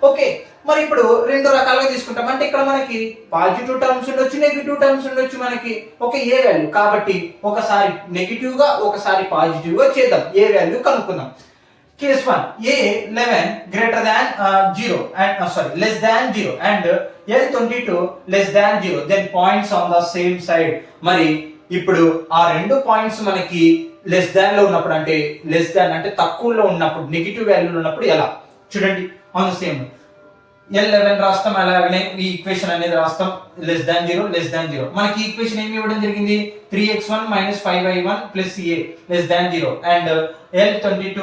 ఓకే, మరి ఇప్పుడు రెండు రకాలుగా తీసుకుంటాం. అంటే ఇక్కడ మనకి పాజిటివ్ టర్మ్స్ ఉండొచ్చు, నెగిటివ్ టర్మ్స్ ఉండొచ్చు మనకి. ఓకే, ఏ వాల్యూ కాబట్టి ఒకసారి నెగిటివ్ గా ఒకసారి పాజిటివ్ గా చేద్దాం, ఏ వాల్యూ కనుక్కుందాం. Case 1 A11 greater than 0 and less than 0 and L22 less than 0 then points on the same side. మరి ఇప్పుడు ఆ రెండు పాయింట్స్ మనకి లెస్ దాన్ లో ఉన్నప్పుడు అంటే లెస్ దాన్ అంటే తక్కువలో ఉన్నప్పుడు నెగిటివ్ వాల్యూలో ఉన్నప్పుడు ఎలా చూడండి, ఆన్ ద సేమ్ L11 రాస్తాం, అలాగనే ఈ ఈక్వేషన్ అనేది రాస్తాం లెస్ దాన్ 0 లెస్ దాన్ 0. మనకి ఈక్వేషన్ ఏమి ఇవ్వడం జరిగింది, 3x1 minus 5y1 plus a less than 0 and L22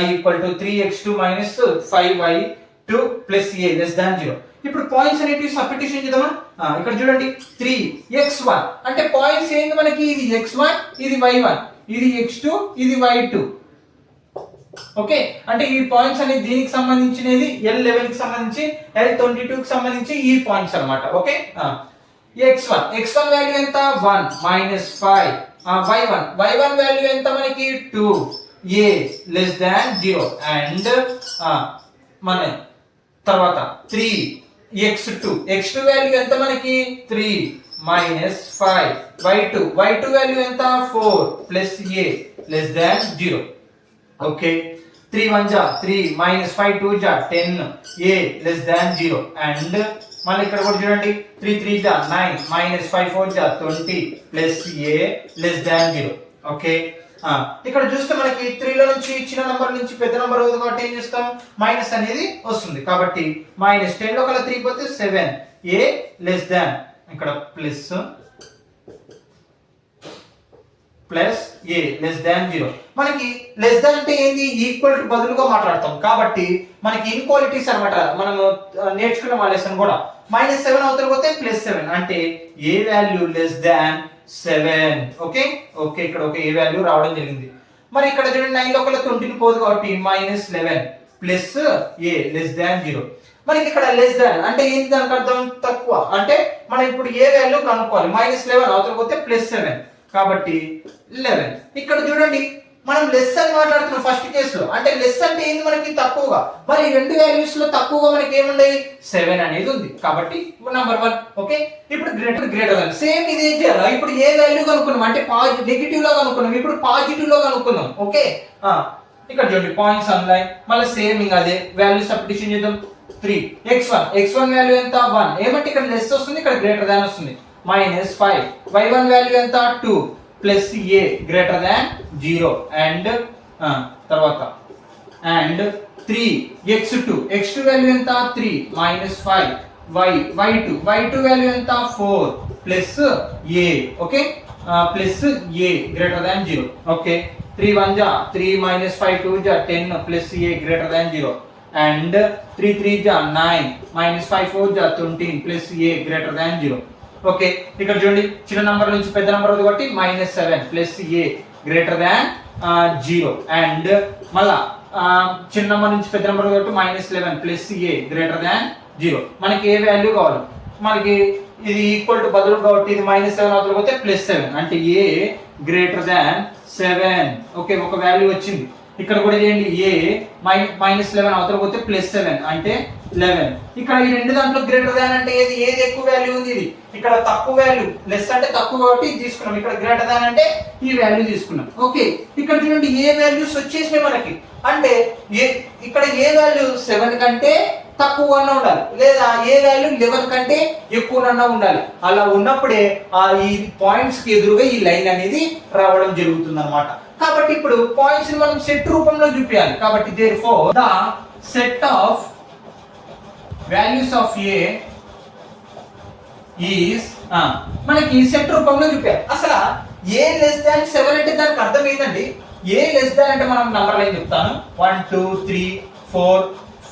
equal to 3x2 minus 5y2 plus a less than 0. ఇప్పుడు పాయింట్స్ అనేటివి సబ్స్టిట్యూషన్ చేద్దామా. ఇక్కడ చూడండి 3x1 అంటే పాయింట్స్ ఏంటి మనకి, ఇది x1 ఇది y1 ఇది x2 ఇది y2. ఓకే, అంటే ఈ పాయింట్స్ అనేది దీనికి సంబంధించినది L11 కి సంబంధించి L22 కి సంబంధించి ఈ పాయింట్స్ అన్నమాట. ఓకే, x1 వాల్యూ ఎంత 1 minus 5 y1 వాల్యూ ఎంత మనకి 2 a less than 0 and మన తర్వాత 3x2 వాల్యూ ఎంత మనకి 3 minus 5 y2 వాల్యూ ఎంత 4 plus a less than 0. Okay, 3 1 జా 3 minus 5 2 జా 10 a less than 0 and మళ్ళీ ఇక్కడ కూడా చూడండి 3 3 జా 9 minus 5 4 జా 20 plus a less than 0. Okay, ఇక్కడ చూస్తే మనకి 3 లో నుంచి చిన్న నంబర్ నుంచి పెద్ద నంబర్ అవుతుంది కాబట్టి ఏం చేస్తాం, మైనస్ అనేది వస్తుంది కాబట్టి మైనస్ 10 లో కల్లా 3 పోతే 7 a less than ఇక్కడ ప్లస్ a less than 0. మనకి లెస్ దాన్ అంటే ఏంది, ఈక్వల్ టు బదులుగా మాట్లాడతాం కాబట్టి మనకి ఇన్క్వాలిటీస్ అన్నమాట. మనము నేర్చుకున్న మా లెసన్ కూడా -7 అవతల పోతే +7 అంటే ఏ వాల్యూ లెస్ దాన్ 7. ఓకే, ఇక్కడ ఒక ఏ వాల్యూ రావడం జరిగింది. మరి ఇక్కడ చూడండి 9 లో కల్లా 20 పోదు కాబట్టి -11 ప్లస్ a less than 0. మనకి ఇక్కడ లెస్ దాన్ అంటే ఏంటి, దానికి అర్థం తక్కువ. అంటే మనం ఇప్పుడు ఏ వాల్యూ కనుక్కోవాలి, -11 అవతల పోతే +7 కాబట్టి 11. ఇక్కడ చూడండి మనం లెస్ అని మాట్లాడుతున్నాం ఫస్ట్ కేసులో. అంటే లెస్ అంటే ఏంది మనకి తక్కువగా. మరి రెండు వాల్యూస్ లో తక్కువగా మనకి ఏముంది 7 అనేది ఉంది. కాబట్టి నంబర్ 1. ఓకే, ఇప్పుడు గ్రేటర్ దాన్ సేమ్ ఇదే చేయాలి. ఇప్పుడు ఏ వాల్యూ కనుక్కున్నాం అంటే నెగిటివ్ లో కనుక్కున్నాం, ఇప్పుడు పాజిటివ్ లో కనుక్కున్నాం. ఓకే, ఇక్కడ చూడండి పాయింట్స్ అన్లైన్, మళ్ళీ సేమ్ ఇంకా అదే వాల్యూ సబ్స్టిట్యూషన్ చేద్దాం. 3 x1 వాల్యూ ఎంత 1, ఏమంటే ఇక్కడ లెస్ వస్తుంది, ఇక్కడ గ్రేటర్ దాన్ వస్తుంది. -5 y1 వాల్యూ ఎంత 2 plus a greater than 0 and తర్వాత అండ్ 3 x2 వాల్యూ ఎంత 3 -5 y2 వాల్యూ ఎంత 4 plus a. Okay, plus a greater than 0. Okay, 3 1 जा 3 -5 2 जा 10 plus a greater than 0 and 3 3 जा 9 -5 4 जा 13 plus a greater than 0. Okay, ఇక్కడ చూడండి చిన్న నంబర్ నుంచి పెద్ద నంబర్ కాబట్టి -7 plus a greater than 0 and మళ్ళా చిన్న నంబర్ నుంచి పెద్ద నంబర్ కాబట్టి -11 ప్లస్ a గ్రేటర్ దాన్ 0. మనకి ఏ వాల్యూ కావాలి, మనకి ఇది ఈక్వల్ టు బదులు కాబట్టి ఇది -7 అవతల పోతే +7 అంటే a గ్రేటర్ దాన్ 7. ఓకే, ఒక వాల్యూ వచ్చింది. ఇక్కడ కూడా చేయండి a -11 అవతల పోతే +7 అంటే 11. ఇక్కడ ఈ రెండు దాంట్లో గ్రేటర్ దాన్ అంటే ఏది ఎక్కువ వాల్యూ ఉంది, ఇది. ఇక్కడ తక్కువ వాల్యూ, లెస్ అంటే తక్కువ కాబట్టి తీసుకున్నాం, ఇక్కడ గ్రేటర్ దాన్ అంటే ఈ వాల్యూ తీసుకున్నాం. ఓకే, ఇక్కడ చూడండి ఏ వాల్యూస్ వచ్చేసినాయి మనకి. అంటే ఇక్కడ ఏ వాల్యూ 7 కంటే తక్కువ ఉండాలి, లేదా ఏ వాల్యూ 11 కంటే ఎక్కువనన్నా ఉండాలి. అలా ఉన్నప్పుడే ఈ పాయింట్స్ కి ఎదురుగా ఈ లైన్ అనేది రావడం జరుగుతుంది అన్నమాట. కాబట్టి ఇప్పుడు పాయింట్స్ ని మనం సెట్ రూపంలో చూపించాలి. కాబట్టి therefore the set of values of a is మనకి సెట్ రూపంలో చూపించాలి. అసలు a లెస్ దాన్ 7 అంటే దానికి అర్థం ఏంటండి, a లెస్ దాన్ అంటే మనం నంబర్ లైన్ చెప్తాను 1 2 3 4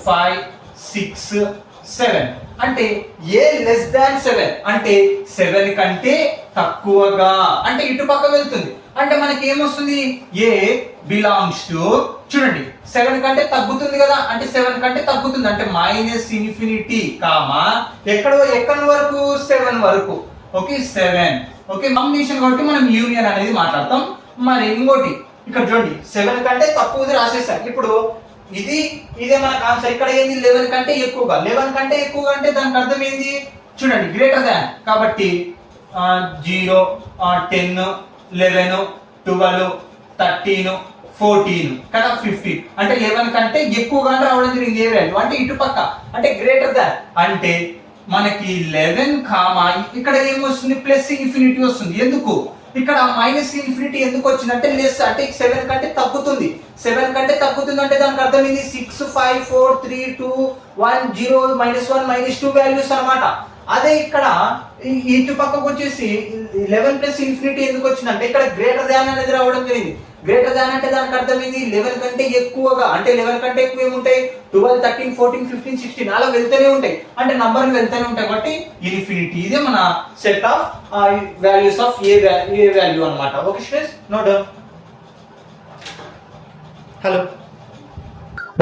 5 6 7 అంటే a లెస్ దాన్ 7 అంటే 7 కంటే తక్కువగా అంటే ఇటు పక్క వెళ్తుంది. అంటే మనకి ఏమొస్తుంది a బిలాంగ్స్ టు, చూడండి 7 కంటే తగ్గుతుంది కదా, అంటే 7 కంటే తగ్గుతుంది అంటే -∞ కామా ఎక్కడి వరకు 7 వరకు. ఓకే 7. ఓకే, కాంబినేషన్ కాబట్టి మనం యూనియన్ అనేది మాట్లాడతాం. మరి ఇంకోటి ఇక్కడ చూడండి 7 కంటే తక్కువది రాసేసారు. ఇప్పుడు ఇదే మనకు ఆన్సర్. ఇక్కడ ఏంది 11 కంటే ఎక్కువగా, 11 కంటే ఎక్కువగా అంటే దానికి అర్థం ఏంది చూడండి గ్రేటర్ దాన్. కాబట్టి 0 10 11 12 13 14 కదా 15 అంటే 11 కంటే ఎక్కువగా రావడం జరిగింది. ఏ వాల్యూ అంటే ఇటు పక్క అంటే గ్రేటర్ దాన్ అంటే మనకి 11 కామా ఇక్కడ ఏమొస్తుంది +∞ వస్తుంది. ఎందుకు ఇక్కడ -∞ ఎందుకు వచ్చిందంటే లెస్ అంటే 7 కంటే తగ్గుతుంది. 7 కంటే తగ్గుతుంది అంటే దానికి అర్థం ఏంది 6 5 4 3 2 1 0 -1 -2 వాల్యూస్ అన్నమాట. అదే ఇక్కడ ఇటు పక్కకు వచ్చేసి 11 +∞ ఎందుకు వచ్చిందంటే ఇక్కడ గ్రేటర్ దాన్ అనేది రావడం జరిగింది. గ్రేటర్ దాన్ అంటే దానికి అర్థం ఏంది 11 కంటే ఎక్కువగా, అంటే 11 కంటే ఎక్కువ ఏముంటాయి 12 13 14 15 16 అలా వెళ్తూనే ఉంటాయి, అంటే నంబర్లు వెళ్తూనే ఉంటాయి. కాబట్టి ఇన్ఫినిటీ ఇదే మన set of values of A value అన్నమాట. Okay students, no doubt. Hello.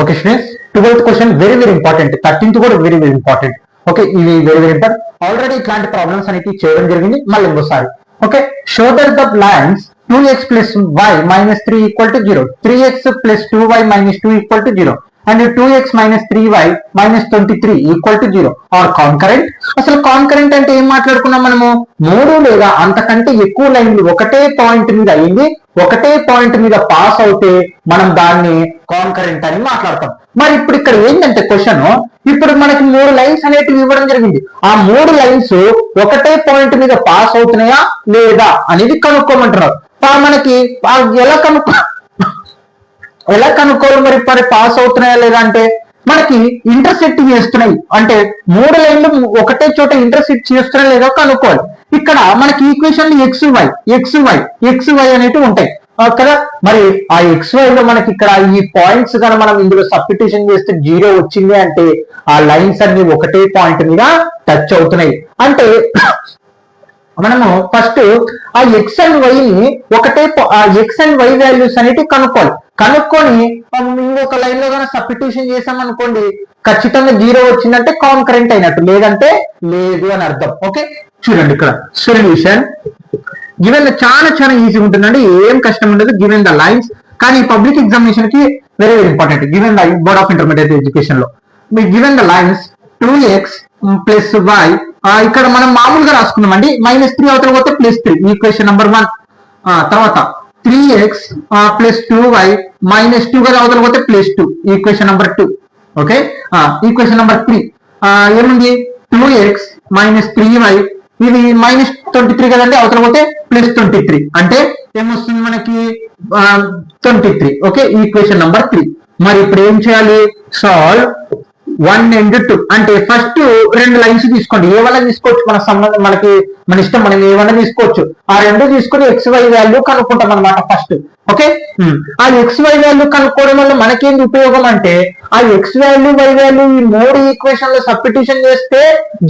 Okay students, 12th question very important, 13th కూడా వెరీ ఇంపార్టెంట్. ఓకే, ఇవి వెరీ ఇంపార్టెంట్. ఆల్రెడీ ఇట్లాంటి ప్రాబ్లమ్స్ అనేవి చేయడం జరిగింది. మళ్ళీ ఇంకోసారి okay, show that the lines 2x plus y minus 3 equal to 0, 3x plus 2y minus 2 equal to 0 and 2x minus 3y minus 23 equal to 0 are concurrent. అసలు కాన్కరెంట్ అంటే ఏం మాట్లాడుకున్నాం మనము, 3 లేదా అంతకంటే ఎక్కువ లైన్లు ఒకటే పాయింట్ మీద అయింది, ఒకటే పాయింట్ మీద పాస్ అవుతే మనం దాన్ని కాన్కరెంట్ అని మాట్లాడతాం. మరి ఇప్పుడు ఇక్కడ ఏంటంటే క్వశ్చన్, ఇప్పుడు మనకి 3 లైన్స్ అనేటివి ఇవ్వడం జరిగింది. ఆ 3 లైన్స్ ఒకటే పాయింట్ మీద పాస్ అవుతున్నాయా లేదా అనేది కనుక్కోమంటున్నారు. మనకి ఎలా కనుక్కోవాలి మరి పాస్ అవుతున్నాయా లేదా అంటే మనకి ఇంటర్సెక్ట్ చేస్తున్నాయి అంటే 3 లైన్లు ఒకటే చోట ఇంటర్సెక్ట్ చేస్తున్నాయా లేదా కనుక్కోవాలి. ఇక్కడ మనకి ఈక్వేషన్ XY అనేటివి ఉంటాయి కదా. మరి ఆ XY లో మనకి ఇక్కడ ఈ పాయింట్స్ కానీ మనం ఇందులో సబ్స్టిట్యూషన్ చేస్తే 0 వచ్చింది అంటే ఆ లైన్స్ అన్ని ఒకటే పాయింట్ మీద టచ్ అవుతున్నాయి. అంటే మనము ఫస్ట్ ఆ x అండ్ y ని ఒకటే x అండ్ y వాల్యూస్ అనేటివి కనుక్కోవాలి. కనుక్కొని ఇంకొక లైన్ లో కనుక సబ్స్టిట్యూషన్ చేసాం అనుకోండి, ఖచ్చితంగా 0 వచ్చిందంటే కాన్కరెంట్ అయినట్టు, లేదంటే లేదు అని అర్థం. ఓకే, చూడండి ఇక్కడ సొల్యూషన్ గివెన్ చాలా ఈజీ ఉంటుందండి, ఏం కష్టం ఉండదు. గివెన్ ద లైన్స్ కానీ పబ్లిక్ ఎగ్జామినేషన్ కి very very important. Given the board of intermediate education లో మీకు given the lines 2x plus y, ఇక్కడ మనం మామూలుగా రాసుకున్నామండి, -3 అవతల పోతే +3 ఈక్వేషన్ నెంబర్ 1. తర్వాత 3x ప్లస్ 2y -2 గా అవతల పోతే +2 equation number 2. Okay, equation number 3 ఏముంది 2x - 3y, ఇది -23 కదండి, అవతల పోతే +23 అంటే ఏమొస్తుంది మనకి 23. Okay, equation number 3. మరి ఇప్పుడు ఏం చేయాలి, సాల్వ్ 1 and 2 అంటే ఫస్ట్ 2 లైన్స్ తీసుకోండి, ఏవైనా తీసుకోవచ్చు, మన సంబంధం మనకి మన ఇష్టం, మనం ఏమైనా తీసుకోవచ్చు. ఆ 2 తీసుకొని XY వాల్యూ కనుక్కుంటాం అనమాట ఫస్ట్. ఓకే, ఆ XY వాల్యూ కనుక్కోవడం వల్ల మనకేంటి ఉపయోగం అంటే ఆ X వాల్యూ Y వాల్యూ ఈ 3 ఈక్వేషన్ లో సబ్స్టిట్యూషన్ చేస్తే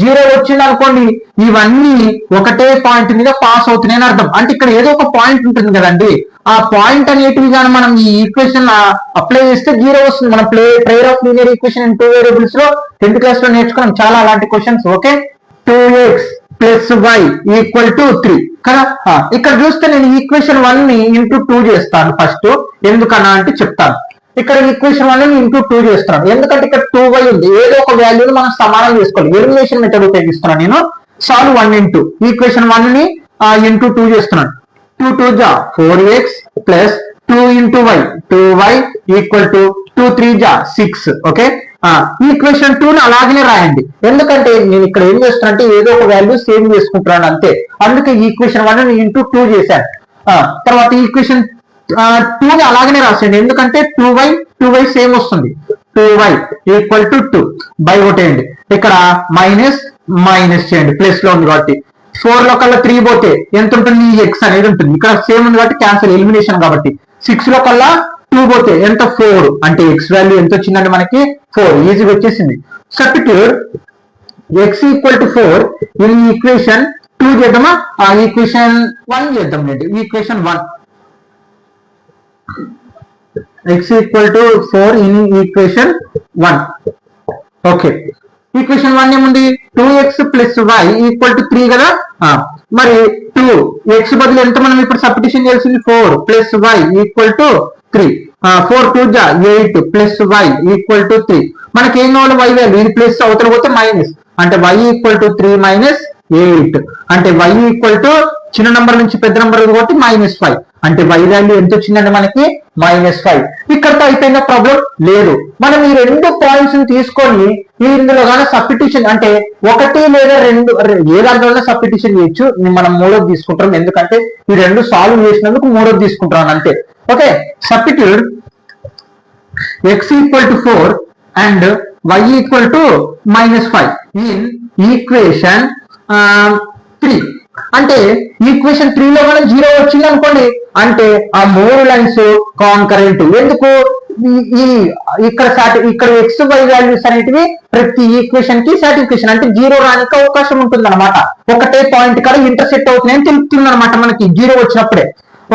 0 వచ్చింది అనుకోండి, ఇవన్నీ ఒకటే పాయింట్ మీద పాస్ అవుతున్నాయి అని అర్థం. అంటే ఇక్కడ ఏదో ఒక పాయింట్ ఉంటుంది కదండి, ఆ పాయింట్ అనేటివి కానీ మనం ఈ ఈక్వేషన్ అప్లై చేస్తే 0 వస్తుంది. మనం prayer of linear equation in 2 variables లో 10th క్లాస్ లో నేర్చుకున్నాం చాలా అలాంటి questions. Okay, 2x plus y equal to 3 కదా. ఇక్కడ చూస్తే నేను ఈక్వేషన్ 1 ని ఇంటూ 2 చేస్తాను ఫస్ట్. ఎందుకన్నా అంటే చెప్తాను. ఇక్కడ ఈక్వేషన్ 1 ని ఇంటూ 2 చేస్తాను ఎందుకంటే ఇక్కడ 2y ఉంది, ఏదో ఒక వాల్యూని మనం సమానం చేసుకోవాలి. ఎలిమినేషన్ మెథడ్ ఉపయోగిస్తున్నాను నేను. సాల్వ్ 1 ఇంటూ ఈక్వేషన్ 1 ని ఇంటూ 2 చేస్తున్నాను. 2 2 జా 4x plus 2 into y 2y equal to 2 3 జా 6. ఓకే, ఈక్వేషన్ 2 ని అలాగనే రాయండి, ఎందుకంటే నేను ఇక్కడ ఏం చేస్తున్నా అంటే ఏదో ఒక వాల్యూ సేవ్ చేసుకుంటున్నాను అంతే. అందుకే ఈక్వేషన్ 1 ని ఇంటూ 2 చేశాను. తర్వాత ఈక్వేషన్ 2 ని అలాగనే రాసేయండి, ఎందుకంటే 2y సేమ్ వస్తుంది. 2y ఈక్వల్ టు 2 బై కొట్టేయండి, ఇక్కడ మైనస్ చేయండి, ప్లస్ లో ఉంది కాబట్టి. 4 లో కల్లా 3 పోతే ఎంత ఉంటుంది, x అనేది ఉంటుంది. ఇక్కడ సేమ్ ఉంది కాబట్టి క్యాన్సిల్, ఎలిమినేషన్ కాబట్టి. 6 లో కల్లా 2 పోతే ఎంత 4, అంటే x వాల్యూ ఎంత వచ్చిందంటే మనకి 4 ఈజీగా వచ్చేసింది. Substitute x equal to 4 in equation 2 చేద్దామా, ఈక్వేషన్ 1 చేద్దాం లేండి. Equation 1 x equal to 4 in equation 1. Okay, equation 1 ఏముంది 2x plus y equal to 3 కదా. మరి 2x బదులు ఎంత మనం ఇప్పుడు సబ్స్టిట్యూషన్ చేయాల్సింది 4 ప్లస్ y ఈక్వల్ టు 3. 4 2 జా 8 ప్లస్ y ఈక్వల్ టు 3. మనకి ఏం కావాలి, y వాల్యూ, ఇది ప్లస్ అవతల పోతే మైనస్, అంటే y ఈక్వల్ టు 3 మైనస్ 8 అంటే y ఈక్వల్ టు చిన్న నంబర్ నుంచి పెద్ద నంబర్ కాబట్టి -5 అంటే y వాల్యూ ఎంత వచ్చిందంటే మనకి -5. ఇక్కడతో అయిపోయిన ప్రాబ్లం లేదు. మనం ఈ 2 పాయింట్స్ ని తీసుకొని ఇందులో కానీ సబ్స్టిట్యూషన్ అంటే 1 లేదా 2 ఏ దాంట్లో సబ్స్టిట్యూషన్ చేయొచ్చు. మనం 3ది తీసుకుంటాం, ఎందుకంటే ఈ 2 సాల్వ్ చేసినందుకు 3ది తీసుకుంటాం అంతే. Okay, substitute x equal to 4 and y equal to -5 in equation 3. అంటే ఈక్వేషన్ 3 లో మనం 0 వచ్చింది అనుకోండి, అంటే ఆ 3 లైన్స్ కాన్కరెంట్. ఎందుకు, ఇక్కడ x y వాల్యూస్ అనేటివి ప్రతి ఈక్వేషన్ కి సాటిస్ఫికేషన్, అంటే 0 రానికి అవకాశం ఉంటుంది అనమాట. ఒకటే పాయింట్ కాడ ఇంటర్సెక్ట్ అవుతున్నాయని తెలుస్తుంది అనమాట మనకి 0 వచ్చినప్పుడే.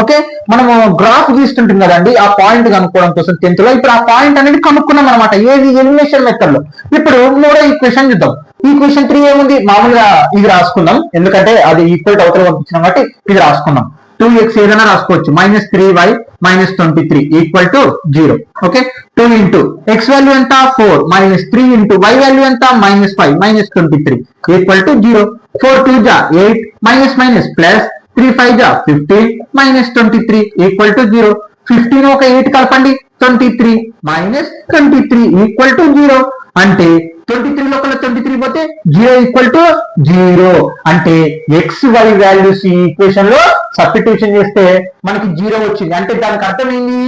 ఓకే, మనము గ్రాఫ్ గీస్తుంటాం కదండి, ఆ పాయింట్ కనుక్కోవడం కోసం 10th లో. ఇప్పుడు ఆ పాయింట్ అనేది కనుక్కున్నాం అనమాట, ఏది ఎలిమినేషన్ మెథడ్ లో. ఇప్పుడు 3వ ఈక్వేషన్ చూద్దాం. ఈక్వేషన్ 3 ఏముంది, మామూలుగా ఇది రాసుకుందాం, ఎందుకంటే అది ఈక్వల్ టు అవతల పంపించినాం కాబట్టి ఇది రాసుకుందాం. 2x ఏదైనా రాసుకోవచ్చు, -3y -23 equal to 0. Okay, 2 into x value ఎంత 4 -3 ఇంటూ y వాల్యూ ఎంత -5 -23 ఈక్వల్ టు 0. 4 2 జా 8 మైనస్ ప్లస్ 3 5 జా 15 -23 ఈక్వల్ టు 0. 15 ఒక 8 కలపండి 23 -23 ఈక్వల్ టు 0. అంటే 23 లో 23 పోతే 0 ఈక్వల్ టు 0. అంటే x y వాల్యూస్ ఈ ఈక్వేషన్ లో సబ్స్టిట్యూషన్ చేస్తే మనకి 0 వచ్చింది. అంటే దానికి అర్థం ఏంటి,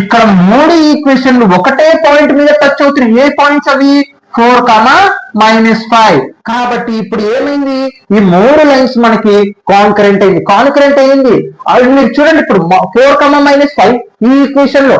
ఇక్కడ 3 ఈక్వేషన్లు ఒకటే పాయింట్ మీద టచ్ అవుతున్నాయి. ఏ పాయింట్స్ అవి 4, -5. కాబట్టి ఇప్పుడు ఏమైంది, ఈ 3 లైన్స్ మనకి కాన్కరెంట్ అయింది. అది మీరు చూడండి, ఇప్పుడు 4, -5 ఈ ఈక్వేషన్ లో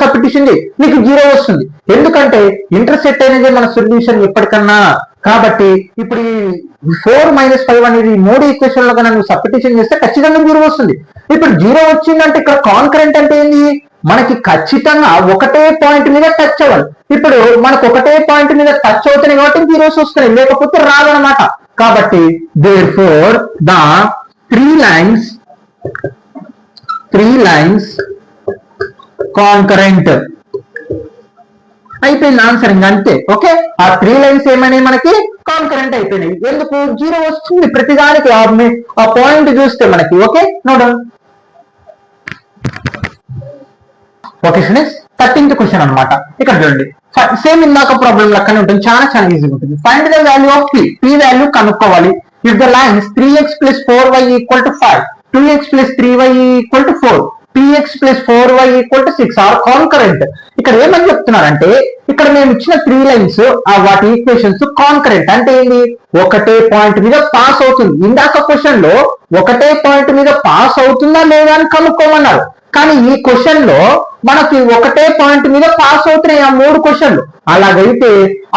సబ్స్టిట్యూషన్ మీకు 0 వస్తుంది. ఎందుకంటే ఇంటర్సెక్ట్ అనేది మన సొల్యూషన్ ఎప్పటికన్నా. కాబట్టి ఇప్పుడు ఈ 4 - 5 అనేది 3 ఈక్వేషన్ లో కన్నా నువ్వు సబ్స్టిట్యూషన్ చేస్తే ఖచ్చితంగా 0 వస్తుంది. ఇప్పుడు 0 వచ్చిందంటే ఇక్కడ కాన్కరెంట్ అంటే ఏంది, మనకి ఖచ్చితంగా ఒకటే పాయింట్ మీద టచ్ అవ్వాలి. ఇప్పుడు మనకు ఒకటే పాయింట్ మీద టచ్ అవుతున్నాయి కాబట్టి 0 వస్తున్నాయి, లేకపోతే రాదనమాట. కాబట్టి therefore the 3 lines three lines concurrent అయిపోయింది ఆన్సర్ ఇంకా అంతే. ఓకే, ఆ త్రీ లైన్స్ ఏమైనాయి మనకి కాన్కరెంట్ అయిపోయినాయి. ఎందుకు జీరో వస్తుంది ప్రతిదానికి ఆ పాయింట్ చూస్తే మనకి. Okay, note. Okay students, 13th question అన్నమాట. ఇక్కడ చూడండి, సేమ్ ఇందాక ప్రాబ్లం లెక్కనే ఉంటుంది, చాలా చాలా ఈజీగా ఉంటుంది. Find the value of p value కనుక్కోవాలి. If the lines 3x + 4y = 5, 2x + 3y = 4, px + 4y = 6 are concurrent. ఇక్కడ ఏమని చెప్తున్నారంటే, ఇక్కడ మేము ఇచ్చిన త్రీ లైన్స్ వాటి ఈక్వేషన్స్ కాన్కరెంట్ అంటే ఏంటి, ఒకటే పాయింట్ మీద పాస్ అవుతుంది. ఇందాక క్వశ్చన్ లో ఒకటే పాయింట్ మీద పాస్ అవుతుందా లేదా అని కనుక్కోమన్నారు. కానీ ఈ క్వశ్చన్ లో మనకి ఒకటే పాయింట్ మీద పాస్ అవుతున్నాయి ఆ మూడు క్వశ్చన్లు. అలాగైతే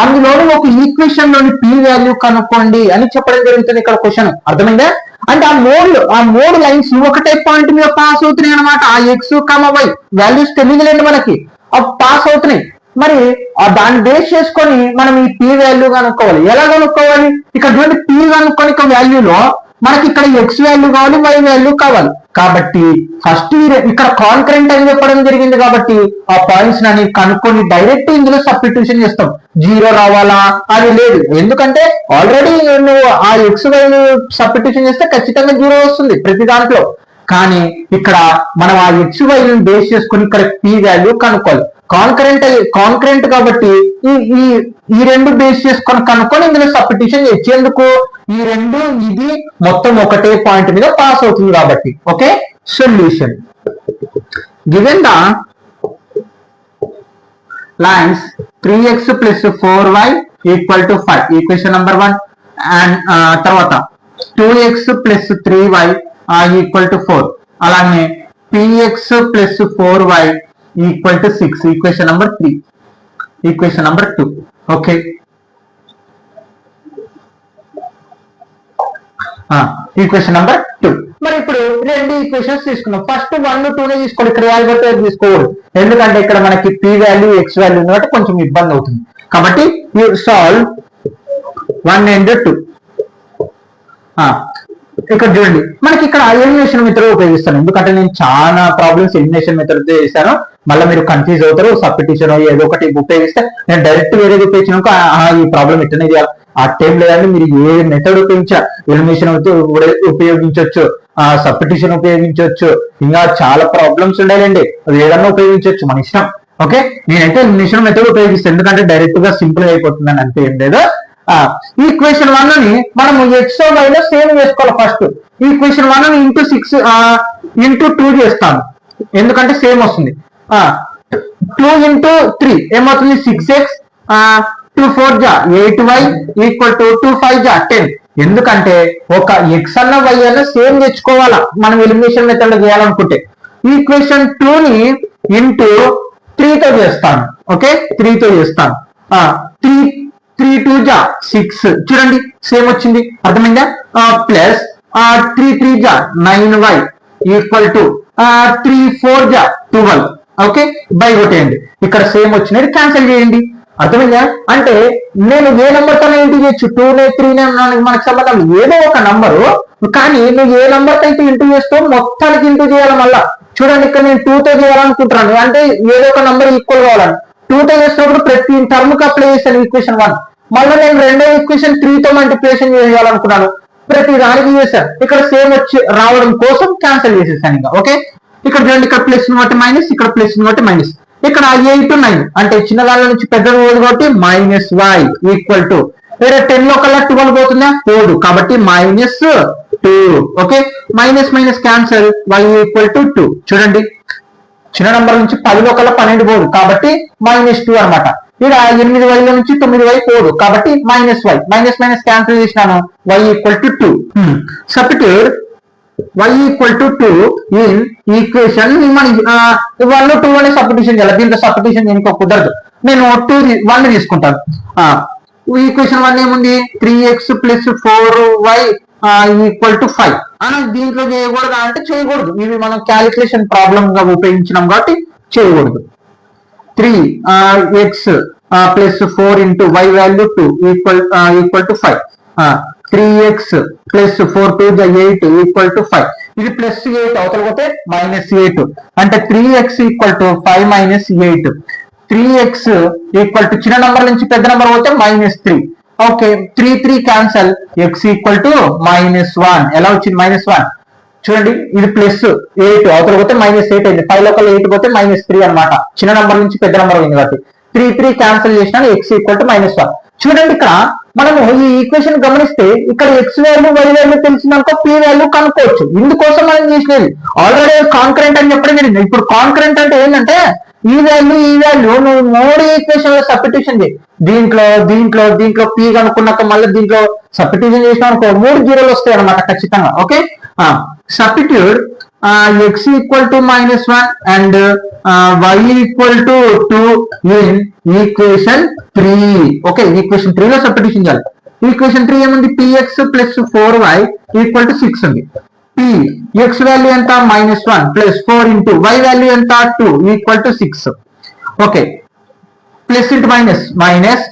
అందులోని ఒక ఈక్వేషన్ లోని p వాల్యూ కనుక్కోండి అని చెప్పడం జరుగుతుంది ఇక్కడ క్వశ్చన్. అర్థమైందా? అంటే ఆ మూడు లైన్స్ ఒకటే పాయింట్ మీద పాస్ అవుతున్నాయి అనమాట. ఆ x, y వాల్యూస్ తెలియదులేండి మనకి, పాస్ అవుతున్నాయి. మరి దాన్ని బేస్ చేసుకొని మనం ఈ p వాల్యూ కనుక్కోవాలి. ఎలా కనుక్కోవాలి? ఇక్కడ చూడండి, p కనుక్కొని వాల్యూలో మనకి ఇక్కడ x వాల్యూ కావాలి, y వాల్యూ కావాలి. కాబట్టి ఫస్ట్ ఇక్కడ కాన్కరెంట్ అని చెప్పడం జరిగింది కాబట్టి ఆ పాయింట్స్ అని కనుక్కొని డైరెక్ట్ ఇందులో సబ్స్టిట్యూషన్ చేస్తాం. జీరో రావాలా అది లేదు, ఎందుకంటే ఆల్రెడీ నువ్వు ఆ x వాల్యూ సబ్స్టిట్యూషన్ చేస్తే ఖచ్చితంగా జీరో వస్తుంది ప్రతి దాంట్లో. కానీ ఇక్కడ మనం ఆ x వాల్యూ బేస్ చేసుకొని ఇక్కడ p వాల్యూ కనుక్కోవాలి. కాన్కరెంట్ కాబట్టి ఈ రెండు బేస్ చేసుకొని కనుక్కొని ఇందులో సబ్స్టిట్యూషన్ చేసేందుకు ఈ రెండు ఇది మొత్తం ఒకటే పాయింట్ మీద పాస్ అవుతుంది కాబట్టి. Okay, solution given the lines 3x + 4y = 5 equation number 1 and తర్వాత 2x + 3y = 4 అలానే px + 4y = 6 equation number 3 equation number 2. Okay, equation number 2. మరి ఇప్పుడు రెండు ఈక్వేషన్స్ తీసుకున్నాం. ఫస్ట్ 1, 2 తీసుకోండి, ఇక్కడ వాల్యూ తీసుకోకూడదు, ఎందుకంటే ఇక్కడ మనకి p వాల్యూ x వాల్యూ కాబట్టి కొంచెం ఇబ్బంది అవుతుంది. కాబట్టి సాల్వ్ 1 and 2. ఇక్కడ చూడండి, మనకి ఇక్కడ ఎలిమినేషన్ మెథడ్ ఉపయోగిస్తాను, ఎందుకంటే నేను చాలా ప్రాబ్లమ్స్ ఎలిమినేషన్ మెథడ్ చేశాను. మళ్ళీ మీరు కన్ఫ్యూజ్ అవుతారు, సబ్స్టిట్యూషన్ ఏదో ఒకటి ఉపయోగిస్తే. నేను డైరెక్ట్ వేరేది ఉపయోగించినాక ఈ ప్రాబ్లం ఎట్లనే చేయాలి ఆ టైం లేదండి. మీరు ఏ మెథడ్ ఉపయోగించా, ఎలిమినేషన్ ఉపయోగించవచ్చు, సబ్స్టిట్యూషన్ ఉపయోగించవచ్చు, ఇంకా చాలా ప్రాబ్లమ్స్ ఉండాలండి, అది ఏదన్నా ఉపయోగించవచ్చు, మన ఇష్టం. ఓకే, నేనైతే ఎలిమినేషన్ మెథడ్ ఉపయోగిస్తాను, ఎందుకంటే డైరెక్ట్ గా సింపుల్ అయిపోతుందని అంతే, ఏం లేదు. ఈక్వేషన్ 1 ని మనము x, y లో సేమ్ చేసుకోవాలి. ఫస్ట్ ఈక్వేషన్ 1 ని ఇంటూ 2 చేస్తాను, ఎందుకంటే సేమ్ వస్తుంది. 2 × 3 ఏమవుతుంది, 6x, 2 4 జా 8y = 2 5 జా 10. ఎందుకంటే ఒక x అన్న y అన్న సేమ్ తెచ్చుకోవాలా మనం ఎలిమినేషన్ మెథడ్ లో చేయాలనుకుంటే. ఈక్వేషన్ 2 ని ఇంటూ 3 తో చేస్తాను. ఓకే, 3 తో చేస్తాను. 3 2 జా 6 చూడండి సేమ్ వచ్చింది, అర్థమైందా? ప్లస్ 3 3 జా 9y = 3 4 జా 12. ఓకే, బై కొట్టేయండి, ఇక్కడ సేమ్ వచ్చినది క్యాన్సిల్ చేయండి. అర్థమైందా? అంటే నేను ఏ నెంబర్ తోనే ఇంటూ చేయొచ్చు, 2 3 మనకు సంబంధం ఏదో ఒక నంబరు, కానీ నువ్వు ఏ నెంబర్ అయితే ఇంటూ చేస్తావు మొత్తానికి ఇంటూ చేయాలి. మళ్ళా చూడండి, ఇక్కడ నేను 2 తో చేయాలనుకుంటున్నాను, అంటే ఏదో ఒక నంబర్ ఈక్వల్ కావాలని 2 తో చేసినప్పుడు ప్రతి టర్మ్ కి అప్లై చేశాను ఈక్వేషన్ 1. మళ్ళీ నేను రెండో ఈక్వేషన్ 3 తో మల్టిప్లికేషన్ చేయాలనుకున్నాను, ప్రతి దానికి చేశాను. ఇక్కడ సేమ్ వచ్చి రావడం కోసం క్యాన్సిల్ చేసేసాను ఇంకా. ఓకే, ఇక్కడ చూడండి, ఇక్కడ ప్లస్ కాబట్టి మైనస్, ఇక్కడ ప్లస్ కాబట్టి మైనస్. ఇక్కడ 8 9 అంటే చిన్న దాని నుంచి పెద్దది పోదు కాబట్టి -y = వేరే 10 లో కల్లా 12 పోతుందా, పోదు, కాబట్టి -2. Okay, minus minus cancel, y = 2. చూడండి, చిన్న నంబర్ నుంచి 10 లో కల్లా 12 పోదు కాబట్టి -2 అనమాట. ఇక్కడ 8y లో నుంచి 9y పోదు కాబట్టి -y, మైనస్ మైనస్ క్యాన్సిల్ చేసినాను, y = 2. Substitute y = 2 in equation 1 2 అనే సబ్స్టిట్యూషన్ చేయాలి. దీంట్లో సబ్స్టిట్యూషన్ దీనికి కుదరదు, నేను 1 తీసుకుంటాను. ఈక్వేషన్ 1 ఏముంది, 3x + 4y = 5 అని దీంట్లో చేయకూడదు అంటే చేయకూడదు, ఇవి మనం క్యాలిక్యులేషన్ ప్రాబ్లమ్ గా ఉపయోగించినాం కాబట్టి చేయకూడదు. 3x + 4 × y value 2 = 5. 3x + 4 2 8 = 5. ఇది +8 అవతల పోతే -8 అంటే 3x = 5 - 8. 3x = చిన్న నంబర్ నుంచి పెద్ద నంబర్ పోతే -3. Okay 3 cancel, x = -1. ఎలా వచ్చింది -1? చూడండి ఇది +8 అవతల పోతే -8 అయింది. 5 లోపల 8 పోతే -3 అన్నమాట. చిన్న నంబర్ నుంచి పెద్ద నంబర్ అయింది కాబట్టి 3 క్యాన్సల్ చేసినా x = -1. చూడండి ఇక్కడ మనము ఈ ఈక్వేషన్ గమనిస్తే ఇక్కడ x వాల్యూ y వాల్యూ తెలిసిందనుకో p వాల్యూ కనుక్కోవచ్చు. ఇందుకోసం మనం చేసినది ఆల్రెడీ కాన్కరెంట్ అని చెప్పడం జరిగింది. ఇప్పుడు కాన్కరెంట్ అంటే ఏంటంటే ఈ వాల్యూ నువ్వు 3 ఈక్వేషన్ లో సబ్స్టిట్యూషన్ చేయి. దీంట్లో p కనుక్కున్నాక మళ్ళీ దీంట్లో సబ్స్టిట్యూషన్ చేసినాం అనుకో 3 జీరోలు వస్తాయి అన్నమాట ఖచ్చితంగా. Okay substitute x = -1 and y = 2 in equation 3. Okay equation 3 లో సబ్స్టిట్యూషన్ చేయాలి. ఈక్వేషన్ 3 ఏముంది? px + 4y = 6 ఉంది. p x వాల్యూ ఎంత? -1 + 4 * y వాల్యూ ఎంత? 2 = 6. Okay plus into minus minus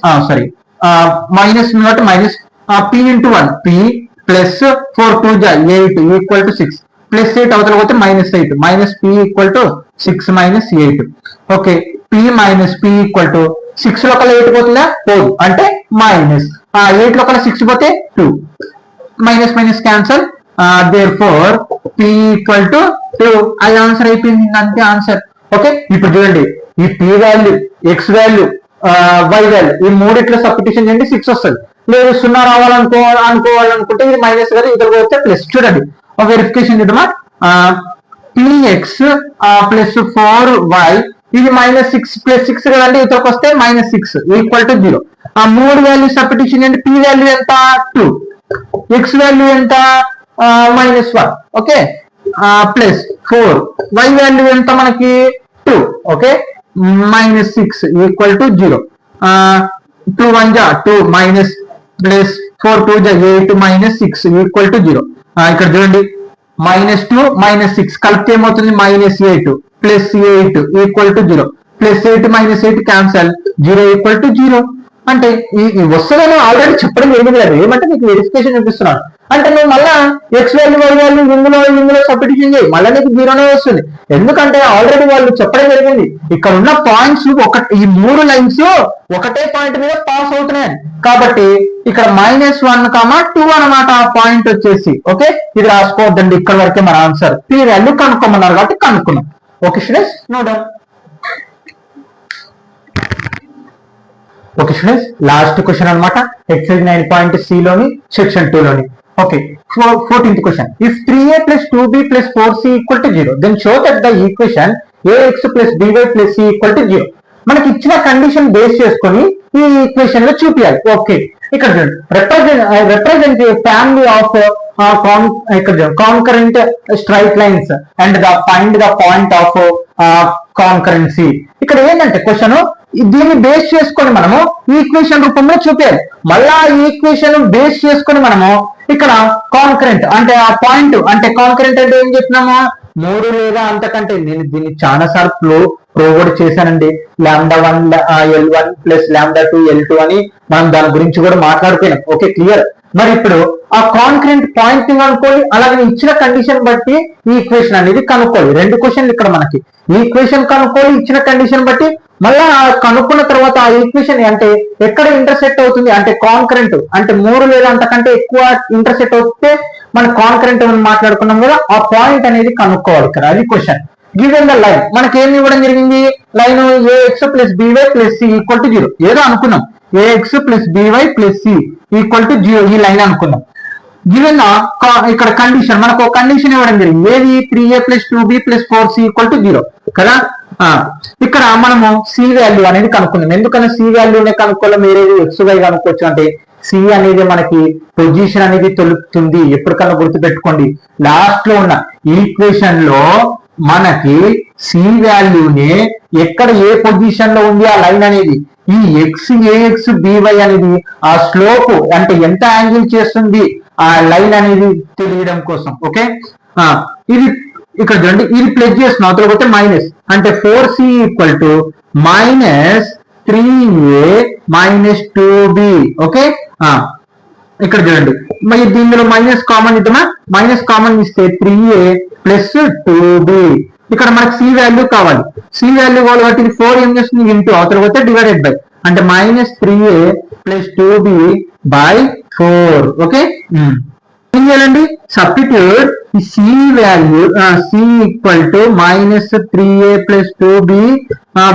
p * 1 p + 4 2 8 = 6. +8 అవతల పోతే -8 -p = 6 - 8. ఓకే p - p = 6 లోపల 8 పోతుందా? పోదు అంటే -8 లోపల 6 పోతే 2 మైనస్ క్యాన్సల్. therefore p = 2. అది ఆన్సర్ అయిపోయింది. అంతే ఆన్సర్. ఓకే ఇప్పుడు చూడండి ఈ p value x value y value ఈ మూడిట్లో సబ్స్టిట్యూషన్ చేయండి 6 వస్తుంది. లేదు 0 అనుకోవాలనుకుంటే ఇది మైనస్ కదా ఇద్దరు పోతే ప్లస్. చూడండి వెరిఫికేషన్ చూడమా px + 4y ఇది -6 + 6 కదండి ఇతరకు వస్తే -6 = 0. ఆ 3 వాల్యూ సబ్స్టిట్యూషన్ చేయండి. p వాల్యూ ఎంత? 2. x వాల్యూ ఎంత? -1. ఓకే ప్లస్ 4 y వాల్యూ ఎంత మనకి? 2. ఓకే -6 = 0. 2 1 2 minus plus 4 2 8 -6 = 0. ఇక్కడ చూడండి -2 -6 కలిపితే ఏమవుతుంది? -8 + 8 = 0. +8 -8 క్యాన్సల్ 0 = 0. అంటే ఈ వస్తుందని ఆల్రెడీ చెప్పడం జరిగింది లేదు. ఏమంటే నీకు వెరిఫికేషన్ చూపిస్తున్నాను అంటే నువ్వు మళ్ళా x వాల్యూ y వాల్యూ ఇందులో సబ్స్టిట్యూషన్ చేయి మళ్ళీ నీకు 0నే వస్తుంది. ఎందుకంటే ఆల్రెడీ వాళ్ళు చెప్పడం జరిగింది ఇక్కడ ఉన్న పాయింట్స్ ఈ 3 లైన్స్ ఒకటే పాయింట్ మీద పాస్ అవుతున్నాయి కాబట్టి ఇక్కడ -1, 2 అన్నమాట ఆ పాయింట్ వచ్చేసి. ఓకే ఇది రాసుకోవద్దండి. ఇక్కడ వరకే మన ఆన్సర్. p వాల్యూ కనుక్కోమన్నారు కాబట్టి కనుక్కున్నాం. Okay students no doubt. Okay students last question అన్నమాట ఎక్సర్సైజ్ 9.c లోని సెక్షన్ 2 లోని. Okay 14th question if 3a + 2b + 4c = 0 then show that the equation ax + by + c = 0. మనకి ఇచ్చిన కండిషన్ బేస్ చేసుకొని ఈ ఈక్వేషన్ లో చూపించాలి. ఓకే ఇక్కడ represent family of concurrent straight lines and find the point of concurrency. ఇక్కడ ఏంటంటే క్వశ్చన్ దీన్ని బేస్ చేసుకొని మనము ఈక్వేషన్ రూపంలో చూపించాలి. మళ్ళా ఈక్వేషన్ బేస్ చేసుకొని మనము ఇక్కడ కాన్కరెంట్ అంటే ఆ పాయింట్ అంటే కాన్కరెంట్ అంటే ఏం చెప్పినాము 3 లేదా అంతకంటే. నేను దీన్ని చాలా సార్లు ప్రోవైడ్ చేశానండి. λ1 L1 + λ2 L2 అని మనం దాని గురించి కూడా మాట్లాడుకున్నాం. Okay clear. మరి ఇప్పుడు ఆ కాన్కరెంట్ పాయింట్ అనుకోండి అలాగే ఇచ్చిన కండిషన్ బట్టి ఈ ఈక్వేషన్ అనేది కనుక్కోవాలి. 2 క్వశ్చన్లు ఇక్కడ మనకి. ఈక్వేషన్ కనుక్కోవాలి ఇచ్చిన కండిషన్ బట్టి మళ్ళా కనుక్కున్న తర్వాత ఆ ఈక్వేషన్ అంటే ఎక్కడ ఇంటర్సెక్ట్ అవుతుంది అంటే కాన్కరెంట్ అంటే 3 లేదా అంతకంటే ఎక్కువ ఇంటర్సెక్ట్ అవుతే మన కాన్కరెంట్ అని మాట్లాడుకున్నాం కదా ఆ పాయింట్ అనేది కనుక్కోవాలి ఇక్కడ. అది క్వశ్చన్. గివెన్ ద లైన్ మనకి ఏమి ఇవ్వడం జరిగింది? లైన్ ax + by + c = 0 ఏదో అనుకున్నాం. ax + by + c = 0 ఈ లైన్ అనుకున్నాం. గివెన్ ఇక్కడ కండిషన్ మనకు ఒక కండిషన్ ఇవ్వడం జరిగింది. ఏది 3a + 2b + 4c = 0 కదా. ఇక్కడ మనము c వాల్యూ అనేది కనుక్కున్నాం. ఎందుకని c వాల్యూనే కనుక్కోవాలి వేరేది xy కనుక్కోవచ్చు అంటే c అనేది మనకి పొజిషన్ అనేది తెలుపుతుంది. ఎప్పటికన్నా గుర్తుపెట్టుకోండి లాస్ట్ లో ఉన్న ఈక్వేషన్ లో మనకి c వాల్యూనే ఎక్కడ ఏ పొజిషన్ లో ఉంది ఆ లైన్ అనేది ఈ ax by అనేది ఆ స్లోప్ అంటే ఎంత యాంగిల్ చేస్తుంది ఆ లైన్ అనేది తెలియడం కోసం. ఓకే ఇది ఇక్కడ చూడండి ఇది ప్లస్ చేస్తున్నాం అవతల పోతే మైనస్ అంటే 4c = -3a - 2b. ఓకే ఇక్కడ చూడండి మరి దీనిలో మైనస్ కామన్ ఇద్దామా, మైనస్ కామన్ ఇస్తే 3a ప్లస్ 2b. ఇక్కడ మనకి సి వాల్యూ కావాలి, సి వాల్యూ కావాలి కాబట్టి ఇది 4 ఏం చేస్తుంది ఇంటూ అవతల పోతే డివైడెడ్ బై అంటే minus 3a plus 2b by 4. Okay ఏం చేయాలండి, substitute c value c equal to minus 3a plus 2b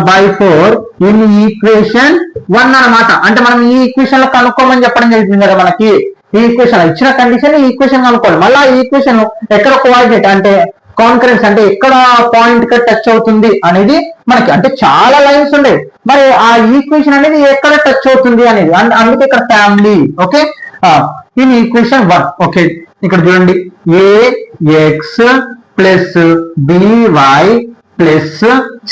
by 4 in equation 1 అన్నమాట. అంటే మనం ఈ ఈక్వేషన్ లో కనుక్కోమని చెప్పడం జరిగింది కదా మనకి. ఈ ఈక్వేషన్ ఇచ్చిన కండిషన్ ఈ ఈక్వేషన్ కనుక్కోవాలి. మళ్ళీ ఈ ఈక్వేషన్ ఎక్కడ కోఆర్డినేట్ అంటే కాన్కరెన్స్ అంటే ఎక్కడ పాయింట్ కి టచ్ అవుతుంది అనేది మనకి, అంటే చాలా లైన్స్ ఉండేవి మరి ఆ ఈక్వేషన్ అనేది ఎక్కడ టచ్ అవుతుంది అనేది అందుకే ఇక్కడ family. Okay in equation 1. Okay ఇక్కడ చూడండి ax plus by plus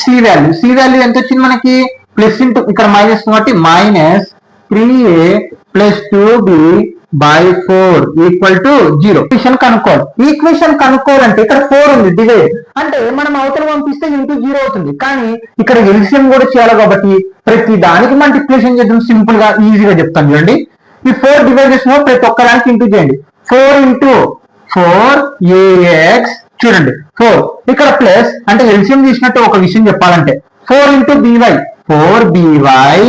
c value, c value ఎంత వచ్చింది మనకి ప్లస్ ఇంటూ ఇక్కడ మైనస్ కాబట్టి minus 3a plus 2b by 4 equal to 0. Equation కనుక్కోవాలి. ఈక్వేషన్ కనుక్కోవాలంటే ఇక్కడ 4 ఉంది డివైడ్ అంటే మనం అవతల పంపిస్తే ఇంటూ 0 అవుతుంది. కానీ ఇక్కడ ఎల్సిఎం కూడా చేయాలి కాబట్టి ప్రతి దానికి మల్టిప్లికేషన్ చేద్దాం, సింపుల్ గా ఈజీగా చెప్తాను చూడండి. ఈ 4 డివైడ్ చేసిన ప్రతి ఒక్కదానికి ఇంటూ చేయండి. 4 ఇంటూ 4ax చూడండి 4 ఇక్కడ ప్లస్ అంటే ఎల్సిఎం తీసినట్టు ఒక విషయం చెప్పాలంటే 4 ఇంటూ by 4by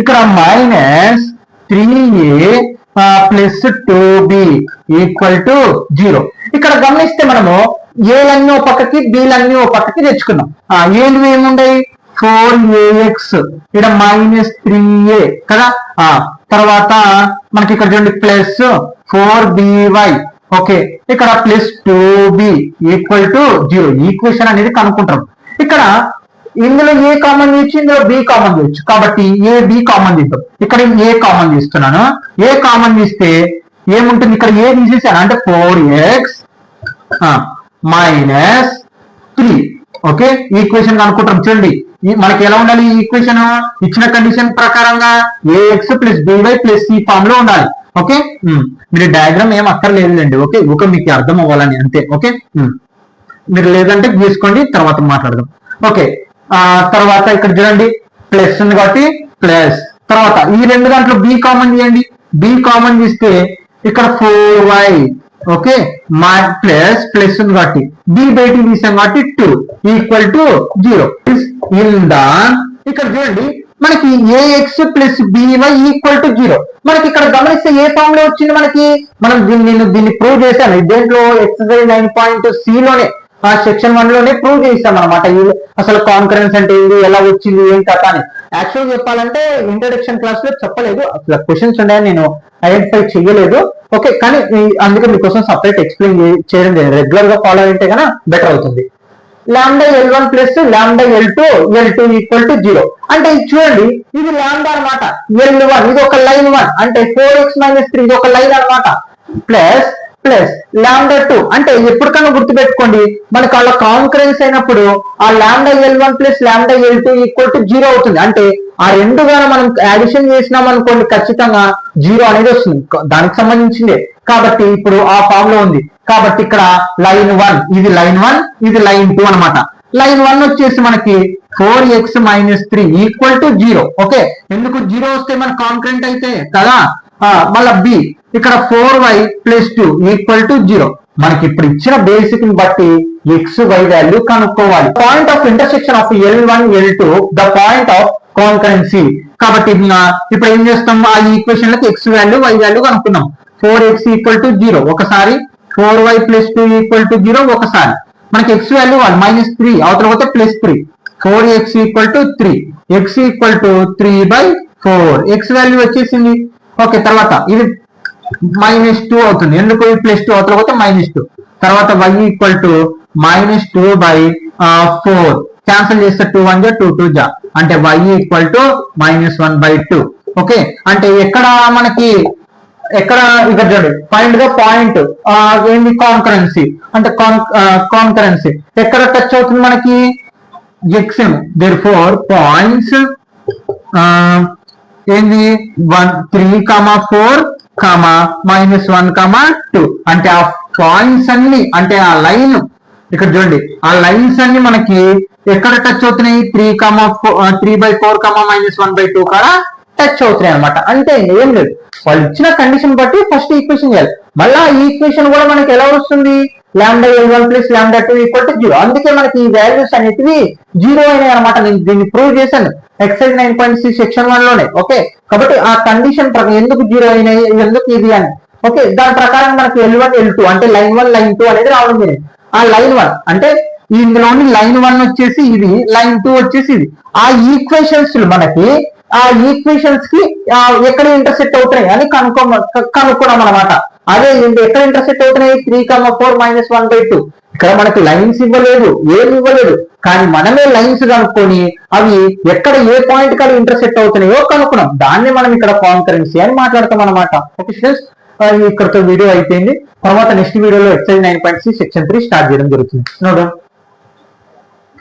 ఇక్కడ minus 3a plus 2b equal to 0. ఇక్కడ గమనిస్తే మనము ఏలన్నీ ఓ పక్కకి బీలన్నీ ఓ పక్కకి తెచ్చుకున్నాం. ఏలు ఏముండయి 4ax ఇక్కడ మైనస్ 3a కదా, తర్వాత మనకి ఇక్కడ చూడండి ప్లస్ 4by. ఓకే ఇక్కడ plus 2b equal to 0. Equation అనేది కనుక్కుంటాం. ఇక్కడ ఇందులో ఏ కామన్ చేయొచ్చు, ఇందులో బి కామన్ చేయొచ్చు కాబట్టి ఏ బి కామన్ తీద్దాం. ఇక్కడ ఏ కామన్ తీస్తున్నాను, ఏ కామన్ తీస్తే ఏముంటుంది ఇక్కడ ఏ తీసేసాను అంటే 4x మైనస్ 3. Okay equation కనుక్కుంటాం. చూడండి మనకి ఎలా ఉండాలి ఈ ఈక్వేషన్ ఇచ్చిన కండిషన్ ప్రకారంగా ax plus by plus c form లో ఉండాలి. ఓకే మీరు డయాగ్రామ్ ఏం అక్కర్లేదులేండి. ఓకే ఒక మీకు అర్థం అవ్వాలని అంతే. ఓకే మీరు లేదంటే గీసుకోండి తర్వాత మాట్లాడదాం. ఓకే తర్వాత ఇక్కడ చూడండి ప్లస్ ఉంది కాబట్టి ప్లస్, తర్వాత ఈ రెండు దాంట్లో బి కామన్ చేయండి. బి కామన్ చేస్తే ఇక్కడ 4y ఓకే ప్లస్ ప్లస్ ఉంది కాబట్టి బి బయటికి తీసాం కాబట్టి 2 ఈక్వల్ టు 0. ఇక్కడ చూడండి మనకి ax plus by equal to 0. మనకి ఇక్కడ గమనిస్తే ఏ ఫామ్ లో వచ్చింది మనకి, మనం దీన్ని ప్రూవ్ చేశాను దేంట్లో ఎక్సర్సైజ్ 9.c లోనే సెక్షన్ 1 లోనే ప్రూవ్ చేసాం అనమాట. అసలు కాన్కరెన్స్ అంటే ఏంటి, ఎలా వచ్చింది, ఏం కథ అని. యాక్చువల్ చెప్పాలంటే ఇంట్రడక్షన్ క్లాస్ లో చెప్పలేదు, అసలు క్వశ్చన్స్ ఉన్నాయని నేను ఐడెంటిఫై చేయలేదు. ఓకే కానీ అందుకే మీకోసం సపరేట్ ఎక్స్ప్లెయిన్ చేయడం లేదు. రెగ్యులర్ గా ఫాలో అయితే కన్నా బెటర్ అవుతుంది. Lambda L1 plus lambda L2 equal to 0 అంటే ఇది చూడండి ఇది లాంబ్డా అనమాట. L1 ఇది ఒక లైన్ 1 అంటే 4x మైనస్ 3 ఇది ఒక లైన్ అనమాట. ప్లస్ ప్లస్ లాంబ్డా 2 అంటే ఎప్పటికన్నా గుర్తుపెట్టుకోండి మనకు అలా కాన్కరెన్స్ అయినప్పుడు ఆ lambda L1 plus lambda L2 equal to 0 అవుతుంది. అంటే ఆ రెండు గాను మనం అడిషన్ చేసినాం అనుకోండి ఖచ్చితంగా 0 అనేది వస్తుంది, దానికి సంబంధించిందే కాబట్టి ఇప్పుడు ఆ ఫామ్ లో ఉంది. కాబట్టి ఇక్కడ లైన్ 1 ఇది లైన్ 1 ఇది లైన్ 2 అనమాట. లైన్ 1 వచ్చేసి మనకి 4x minus 3 equal to 0. Okay ఎందుకు 0 వస్తే మన కాన్కరెంట్ అయితే కదా. మళ్ళా బి ఇక్కడ 4y ప్లస్ 2 ఈక్వల్ టు 0. మనకి ఇప్పుడు ఇచ్చిన బేసిక్ ని బట్టి xy వాల్యూ కనుక్కోవాలి. Point of intersection of L1 L2 the point of concurrency. కాబట్టి ఇప్పుడు ఏం చేస్తాం ఆ ఈక్వేషన్ లకు x వాల్యూ y వాల్యూ కనుక్కున్నాం. 4x ఈక్వల్ టు 0 ఒకసారి, 4y ప్లస్ 2 ఈక్వల్ టు 0 ఒకసారి. మనకి x వాల్యూ మైనస్ 3 అవతల పోతే plus 3 4x equal to 3 x equal to 3/4 x value వచ్చేసింది. ఓకే తర్వాత ఇది మైనస్ 2 అవుతుంది ఎందుకు ప్లస్ 2 అవతల పోతే మైనస్ 2. తర్వాత y equal to minus 2/4 cancel చేస్తే 2 1 జా 2 2 జా అంటే y equal to minus 1/2. Okay అంటే ఎక్కడ మనకి ఎక్కడ ఇక్కడ చూడండి ఫైండ్ ద పాయింట్ ఏంది కాన్కరెన్సీ అంటే కాన్కరెన్సీ ఎక్కడ టచ్ అవుతుంది మనకి xm therefore పాయింట్స్ ఏంది 3,4 -1,2 అంటే ఆ పాయింట్స్ అన్ని అంటే ఆ లైన్ ఇక్కడ చూడండి ఆ లైన్స్ అన్ని మనకి ఎక్కడ టచ్ అవుతున్నాయి 3/4 -1/2 కాడ టచ్ అవుతున్నాయి అనమాట. అంటే ఏం లేదు, వాళ్ళు ఇచ్చిన కండిషన్ బట్టి ఫస్ట్ ఈక్వేషన్ చేయాలి. మళ్ళీ ఈ ఈక్వేషన్ కూడా మనకి ఎలా వస్తుంది, λL1 ప్లస్ λ2 ఈక్వల్ టు 0. అందుకే మనకి ఈ వాల్యూస్ అనేటివి 0 అయినాయి అనమాట. నేను దీన్ని ప్రూవ్ చేశాను ఎక్సైజ్ 9.6 సెక్షన్ 1 లోనే. ఓకే, కాబట్టి ఆ కండిషన్ ప్రకారం ఎందుకు 0 అయినాయి, ఎందుకు ఇది అని. ఓకే, దాని ప్రకారం మనకి L1 L2 అంటే లైన్ 1 లైన్ 2 అనేది రావడం జరిగింది. ఆ లైన్ 1 అంటే ఇందులోని లైన్ 1 వచ్చేసి ఇది, లైన్ 2 వచ్చేసి ఇది. ఆ ఈక్వేషన్స్ మనకి ఆ ఈక్వేషన్స్ కి ఎక్కడ ఇంటర్సెక్ట్ అవుతున్నాయి అని కనుక్కున్నాం అనమాట. అదే ఎక్కడ ఇంటర్సెక్ట్ అవుతున్నాయి, 3,4 - 1/2. ఇక్కడ మనకి లైన్స్ ఇవ్వలేదు, ఏమి ఇవ్వలేదు, కానీ మనమే లైన్స్ కనుక్కొని అవి ఎక్కడ ఏ పాయింట్ కాడ ఇంటర్సెక్ట్ అవుతున్నాయో కనుక్కున్నాం. దాన్ని మనం ఇక్కడ కాంకరెన్సీ అని మాట్లాడతాం అనమాట. ఓకే స్టూడెంట్స్, ఇక్కడతో వీడియో అయిపోయింది. తర్వాత నెక్స్ట్ వీడియోలో ఎక్సైజ్ 9.6 సెక్షన్ 3 స్టార్ట్ చేయడం జరుగుతుంది.